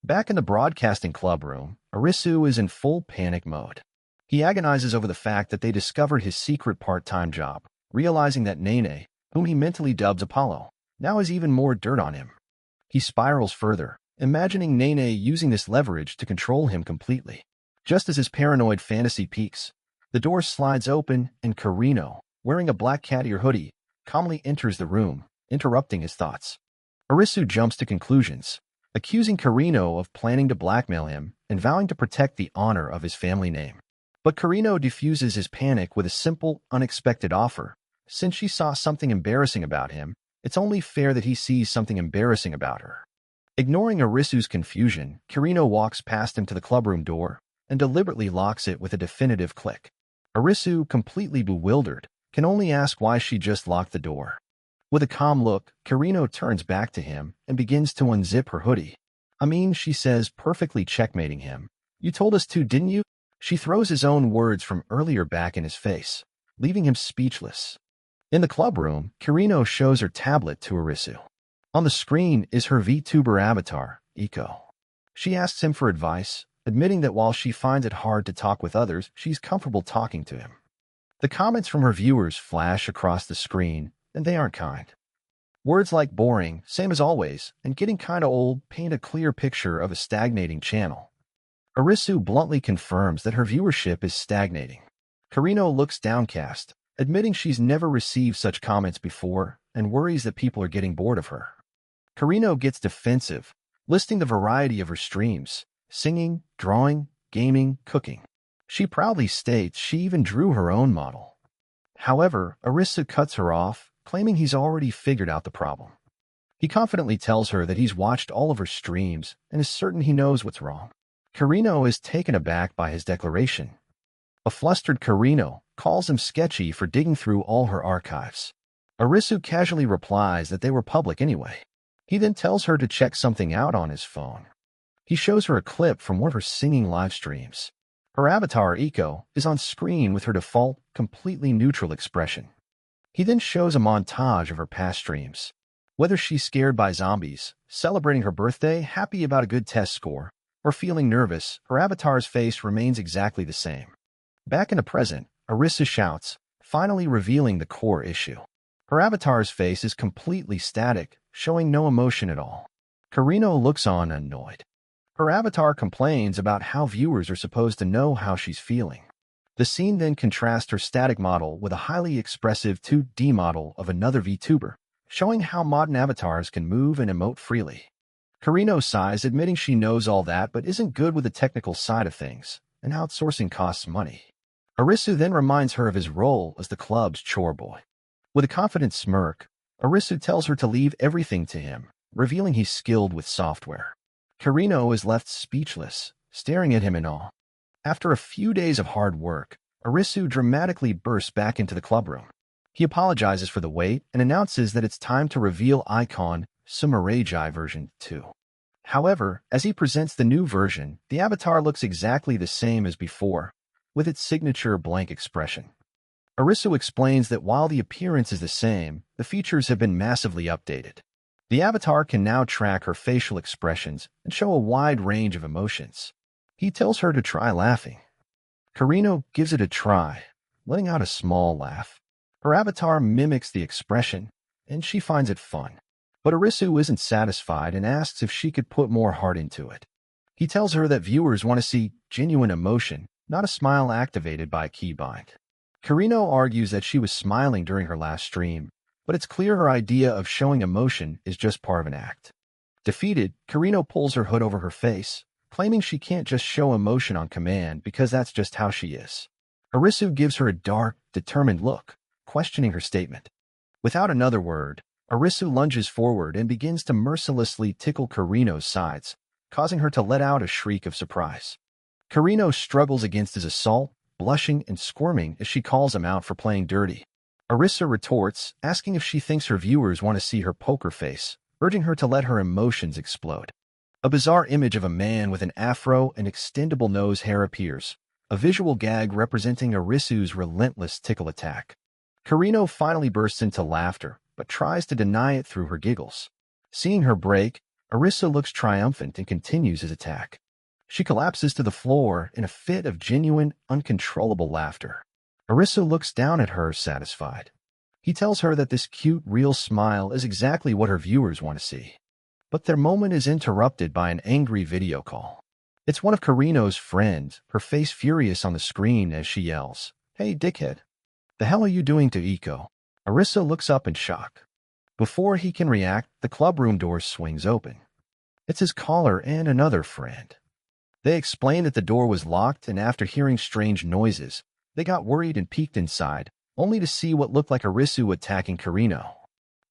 A: Back in the broadcasting club room, Arisu is in full panic mode. He agonizes over the fact that they discovered his secret part-time job, realizing that Nene, whom he mentally dubs Apollo, now has even more dirt on him. He spirals further, imagining Nene using this leverage to control him completely. Just as his paranoid fantasy peaks, the door slides open and Karino, wearing a black cat ear hoodie, calmly enters the room, interrupting his thoughts. Arisu jumps to conclusions, accusing Karino of planning to blackmail him and vowing to protect the honor of his family name. But Karino diffuses his panic with a simple, unexpected offer. Since she saw something embarrassing about him, it's only fair that he sees something embarrassing about her. Ignoring Arisu's confusion, Karino walks past him to the clubroom door and deliberately locks it with a definitive click. Arisu, completely bewildered, can only ask why she just locked the door. With a calm look, Karino turns back to him and begins to unzip her hoodie. "I mean," she says, perfectly checkmating him. "You told us to, didn't you?" She throws his own words from earlier back in his face, leaving him speechless. In the clubroom, Karino shows her tablet to Arisu. On the screen is her VTuber avatar, Iko. She asks him for advice, admitting that while she finds it hard to talk with others, she's comfortable talking to him. The comments from her viewers flash across the screen, and they aren't kind. Words like boring, same as always, and getting kinda old paint a clear picture of a stagnating channel. Arisu bluntly confirms that her viewership is stagnating. Karino looks downcast, admitting she's never received such comments before and worries that people are getting bored of her. Karino gets defensive, listing the variety of her streams: singing, drawing, gaming, cooking. She proudly states she even drew her own model. However, Arisu cuts her off, claiming he's already figured out the problem. He confidently tells her that he's watched all of her streams and is certain he knows what's wrong. Karino is taken aback by his declaration. A flustered Karino calls him sketchy for digging through all her archives. Arisu casually replies that they were public anyway. He then tells her to check something out on his phone. He shows her a clip from one of her singing live streams. Her avatar, Iko, is on screen with her default, completely neutral expression. He then shows a montage of her past streams. Whether she's scared by zombies, celebrating her birthday, happy about a good test score, or feeling nervous, her avatar's face remains exactly the same. Back in the present, Arisu shouts, finally revealing the core issue. Her avatar's face is completely static, showing no emotion at all. Karino looks on annoyed. Her avatar complains about how viewers are supposed to know how she's feeling. The scene then contrasts her static model with a highly expressive 2D model of another VTuber, showing how modern avatars can move and emote freely. Karino sighs, admitting she knows all that but isn't good with the technical side of things, and outsourcing costs money. Arisu then reminds her of his role as the club's chore boy. With a confident smirk, Arisu tells her to leave everything to him, revealing he's skilled with software. Karino is left speechless, staring at him in awe. After a few days of hard work, Arisu dramatically bursts back into the clubroom. He apologizes for the wait and announces that it's time to reveal Icon Sumareji version 2. However, as he presents the new version, the avatar looks exactly the same as before, with its signature blank expression. Arisu explains that while the appearance is the same, the features have been massively updated. The avatar can now track her facial expressions and show a wide range of emotions. He tells her to try laughing. Karino gives it a try, letting out a small laugh. Her avatar mimics the expression, and she finds it fun. But Arisu isn't satisfied and asks if she could put more heart into it. He tells her that viewers want to see genuine emotion, not a smile activated by a keybind. Karino argues that she was smiling during her last stream, but it's clear her idea of showing emotion is just part of an act. Defeated, Karino pulls her hood over her face, claiming she can't just show emotion on command because that's just how she is. Arisu gives her a dark, determined look, questioning her statement. Without another word, Arisu lunges forward and begins to mercilessly tickle Karino's sides, causing her to let out a shriek of surprise. Karino struggles against his assault, blushing and squirming as she calls him out for playing dirty. Arisu retorts, asking if she thinks her viewers want to see her poker face, urging her to let her emotions explode. A bizarre image of a man with an afro and extendable nose hair appears, a visual gag representing Arisu's relentless tickle attack. Karino finally bursts into laughter, but tries to deny it through her giggles. Seeing her break, Arisu looks triumphant and continues his attack. She collapses to the floor in a fit of genuine, uncontrollable laughter. Arisu looks down at her, satisfied. He tells her that this cute, real smile is exactly what her viewers want to see. But their moment is interrupted by an angry video call. It's one of Karino's friends, her face furious on the screen as she yells, "Hey, dickhead. The hell are you doing to Iko?" Arisu looks up in shock. Before he can react, the clubroom door swings open. It's his caller and another friend. They explain that the door was locked, and after hearing strange noises, they got worried and peeked inside, only to see what looked like Arisu attacking Karino.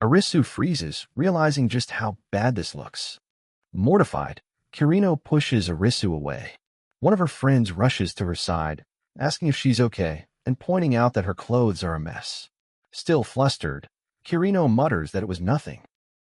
A: Arisu freezes, realizing just how bad this looks. Mortified, Karino pushes Arisu away. One of her friends rushes to her side, asking if she's okay, and pointing out that her clothes are a mess. Still flustered, Karino mutters that it was nothing.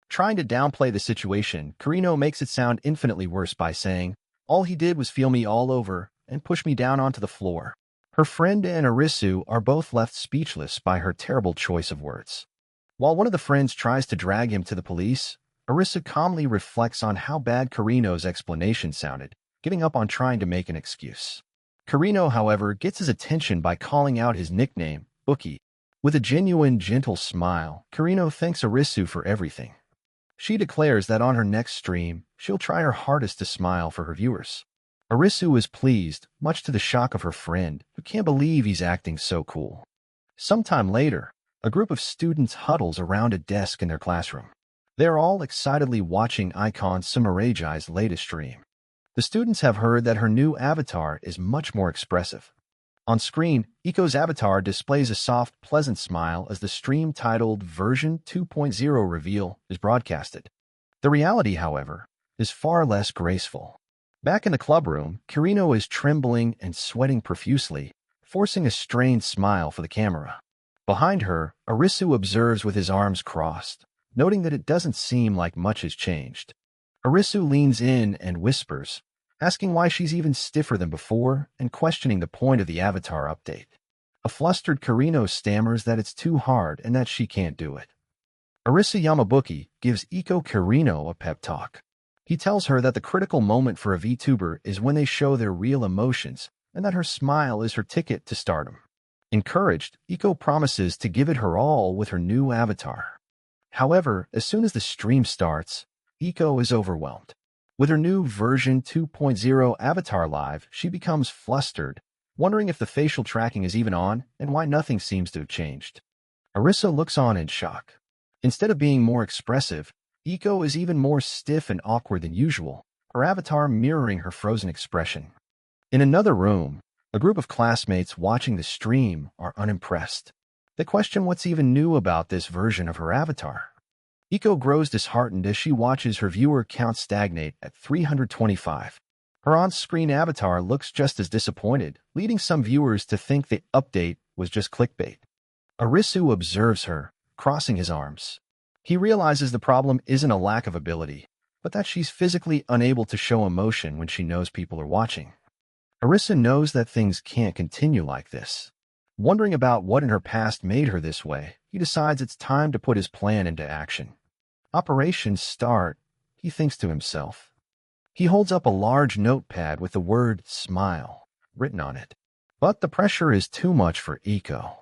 A: Trying to downplay the situation, Karino makes it sound infinitely worse by saying, "All he did was feel me all over and push me down onto the floor." Her friend and Arisu are both left speechless by her terrible choice of words. While one of the friends tries to drag him to the police, Arisu calmly reflects on how bad Karino's explanation sounded, giving up on trying to make an excuse. Karino, however, gets his attention by calling out his nickname, Bookie. With a genuine, gentle smile, Karino thanks Arisu for everything. She declares that on her next stream, she'll try her hardest to smile for her viewers. Arisu is pleased, much to the shock of her friend, who can't believe he's acting so cool. Sometime later, a group of students huddles around a desk in their classroom. They're all excitedly watching Icon Sumareji's latest stream. The students have heard that her new avatar is much more expressive. On screen, Iko's avatar displays a soft, pleasant smile as the stream titled Version 2.0 Reveal is broadcasted. The reality, however, is far less graceful. Back in the clubroom, Karino is trembling and sweating profusely, forcing a strained smile for the camera. Behind her, Arisu observes with his arms crossed, noting that it doesn't seem like much has changed. Arisu leans in and whispers, asking why she's even stiffer than before and questioning the point of the avatar update. A flustered Karino stammers that it's too hard and that she can't do it. Arisu Yamabuki gives Iko Karino a pep talk. He tells her that the critical moment for a VTuber is when they show their real emotions and that her smile is her ticket to stardom. Encouraged, Iko promises to give it her all with her new avatar. However, as soon as the stream starts, Iko is overwhelmed. With her new version 2.0 avatar live, she becomes flustered, wondering if the facial tracking is even on and why nothing seems to have changed. Arisa looks on in shock. Instead of being more expressive, Iko is even more stiff and awkward than usual, her avatar mirroring her frozen expression. In another room, a group of classmates watching the stream are unimpressed. They question what's even new about this version of her avatar. Iko grows disheartened as she watches her viewer count stagnate at 325. Her on-screen avatar looks just as disappointed, leading some viewers to think the update was just clickbait. Arisu observes her, crossing his arms. He realizes the problem isn't a lack of ability, but that she's physically unable to show emotion when she knows people are watching. Arisa knows that things can't continue like this. Wondering about what in her past made her this way, he decides it's time to put his plan into action. Operation Start, he thinks to himself. He holds up a large notepad with the word smile written on it. But the pressure is too much for Iko.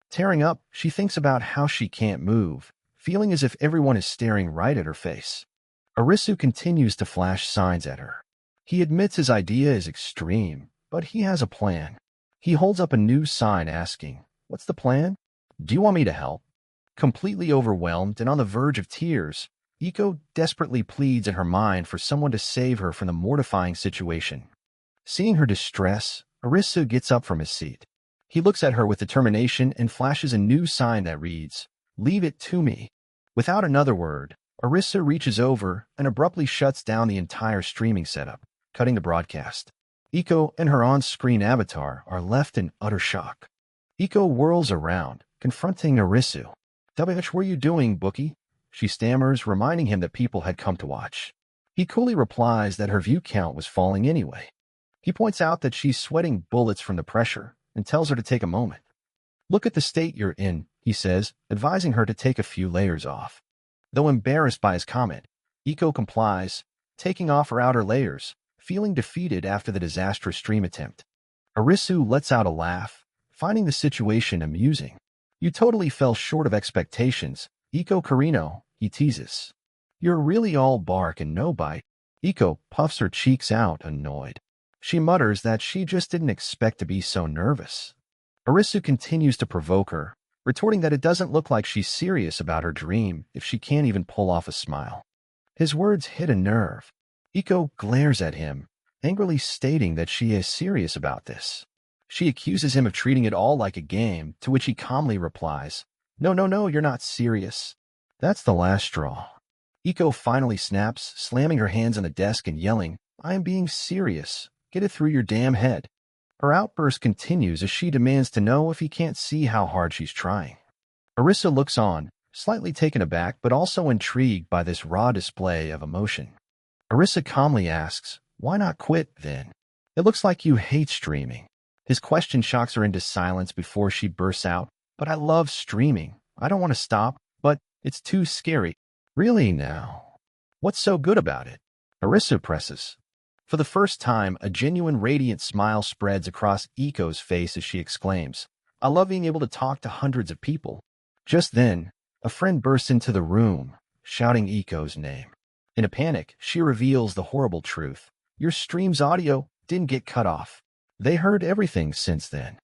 A: Tearing up, she thinks about how she can't move, feeling as if everyone is staring right at her face. Arisu continues to flash signs at her. He admits his idea is extreme, but he has a plan. He holds up a new sign asking, "What's the plan? Do you want me to help?" Completely overwhelmed and on the verge of tears, Iko desperately pleads in her mind for someone to save her from the mortifying situation. Seeing her distress, Arisu gets up from his seat. He looks at her with determination and flashes a new sign that reads, "Leave it to me." Without another word, Arisa reaches over and abruptly shuts down the entire streaming setup, cutting the broadcast. Iko and her on-screen avatar are left in utter shock. Iko whirls around, confronting Arisu. "What were you doing, Bookie?" She stammers, reminding him that people had come to watch. He coolly replies that her view count was falling anyway. He points out that she's sweating bullets from the pressure and tells her to take a moment. "Look at the state you're in," he says, advising her to take a few layers off. Though embarrassed by his comment, Iko complies, taking off her outer layers, feeling defeated after the disastrous stream attempt. Arisu lets out a laugh, finding the situation amusing. "You totally fell short of expectations, Iko Karino," he teases. "You're really all bark and no bite." Iko puffs her cheeks out, annoyed. She mutters that she just didn't expect to be so nervous. Arisu continues to provoke her, retorting that it doesn't look like she's serious about her dream if she can't even pull off a smile. His words hit a nerve. Iko glares at him, angrily stating that she is serious about this. She accuses him of treating it all like a game, to which he calmly replies, No, you're not serious." That's the last straw. Iko finally snaps, slamming her hands on the desk and yelling, "I am being serious. Get it through your damn head." Her outburst continues as she demands to know if he can't see how hard she's trying. Arisa looks on, slightly taken aback but also intrigued by this raw display of emotion. Arisa calmly asks, "Why not quit, then? It looks like you hate streaming." His question shocks her into silence before she bursts out, "But I love streaming. I don't want to stop, but it's too scary." "Really now? What's so good about it?" Arisa presses. For the first time, a genuine radiant smile spreads across Iko's face as she exclaims, "I love being able to talk to hundreds of people." Just then, a friend bursts into the room, shouting Iko's name. In a panic, she reveals the horrible truth. Your stream's audio didn't get cut off. They heard everything since then.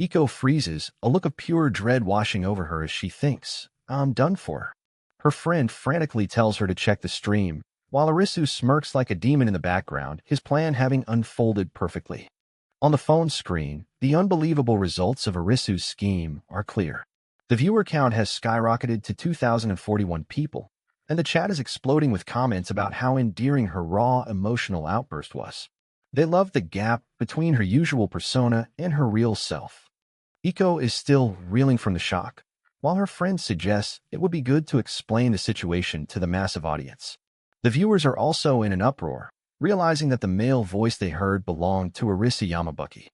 A: Iko freezes, a look of pure dread washing over her as she thinks, I'm done for. Her friend frantically tells her to check the stream, while Arisu smirks like a demon in the background, his plan having unfolded perfectly. On the phone screen, the unbelievable results of Arisu's scheme are clear. The viewer count has skyrocketed to 2,041 people, and the chat is exploding with comments about how endearing her raw, emotional outburst was. They love the gap between her usual persona and her real self. Iko is still reeling from the shock, while her friend suggests it would be good to explain the situation to the massive audience. The viewers are also in an uproar, realizing that the male voice they heard belonged to Arisa Yamabuki.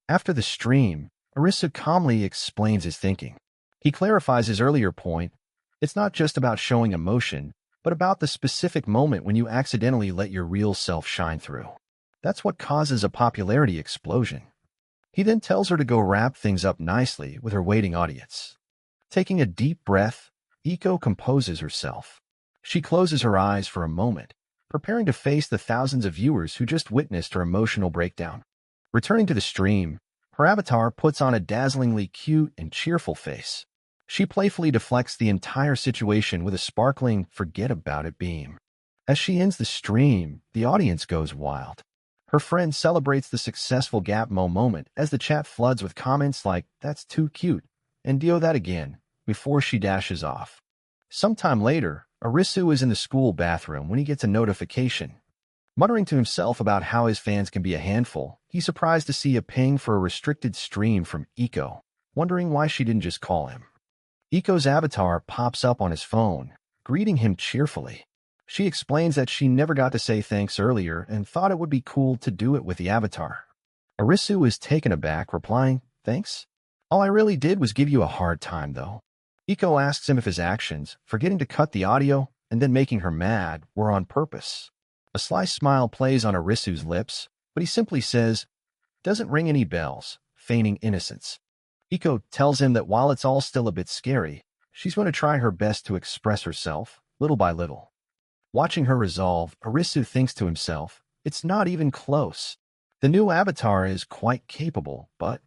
A: After the stream, Arisa calmly explains his thinking. He clarifies his earlier point. It's not just about showing emotion, but about the specific moment when you accidentally let your real self shine through. That's what causes a popularity explosion. He then tells her to go wrap things up nicely with her waiting audience. Taking a deep breath, Iko composes herself. She closes her eyes for a moment, preparing to face the thousands of viewers who just witnessed her emotional breakdown. Returning to the stream, her avatar puts on a dazzlingly cute and cheerful face. She playfully deflects the entire situation with a sparkling forget-about-it beam. As she ends the stream, the audience goes wild. Her friend celebrates the successful Gapmo moment as the chat floods with comments like, "That's too cute," and "Dio that again," before she dashes off. Sometime later, Arisu is in the school bathroom when he gets a notification. Muttering to himself about how his fans can be a handful, he's surprised to see a ping for a restricted stream from Iko, wondering why she didn't just call him. Iko's avatar pops up on his phone, greeting him cheerfully. She explains that she never got to say thanks earlier and thought it would be cool to do it with the avatar. Arisu is taken aback, replying, "Thanks? All I really did was give you a hard time, though." Iko asks him if his actions, forgetting to cut the audio and then making her mad, were on purpose. A sly smile plays on Arisu's lips, but he simply says, "Doesn't ring any bells," feigning innocence. Iko tells him that while it's all still a bit scary, she's going to try her best to express herself, little by little. Watching her resolve, Arisu thinks to himself, it's not even close. The new avatar is quite capable, but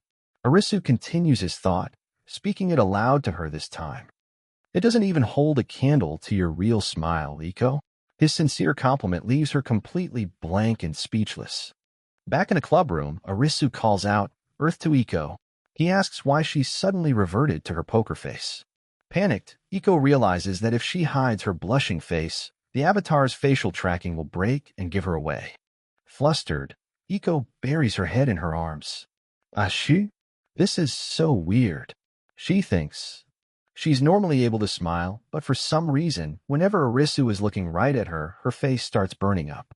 A: Arisu continues his thought, speaking it aloud to her this time. "It doesn't even hold a candle to your real smile, Iko." His sincere compliment leaves her completely blank and speechless. Back in a club room, Arisu calls out, "Earth," to Iko. He asks why she suddenly reverted to her poker face. Panicked, Iko realizes that if she hides her blushing face, the avatar's facial tracking will break and give her away. Flustered, Iko buries her head in her arms. "Ashi? This is so weird." She thinks. She's normally able to smile, but for some reason, whenever Arisu is looking right at her, her face starts burning up.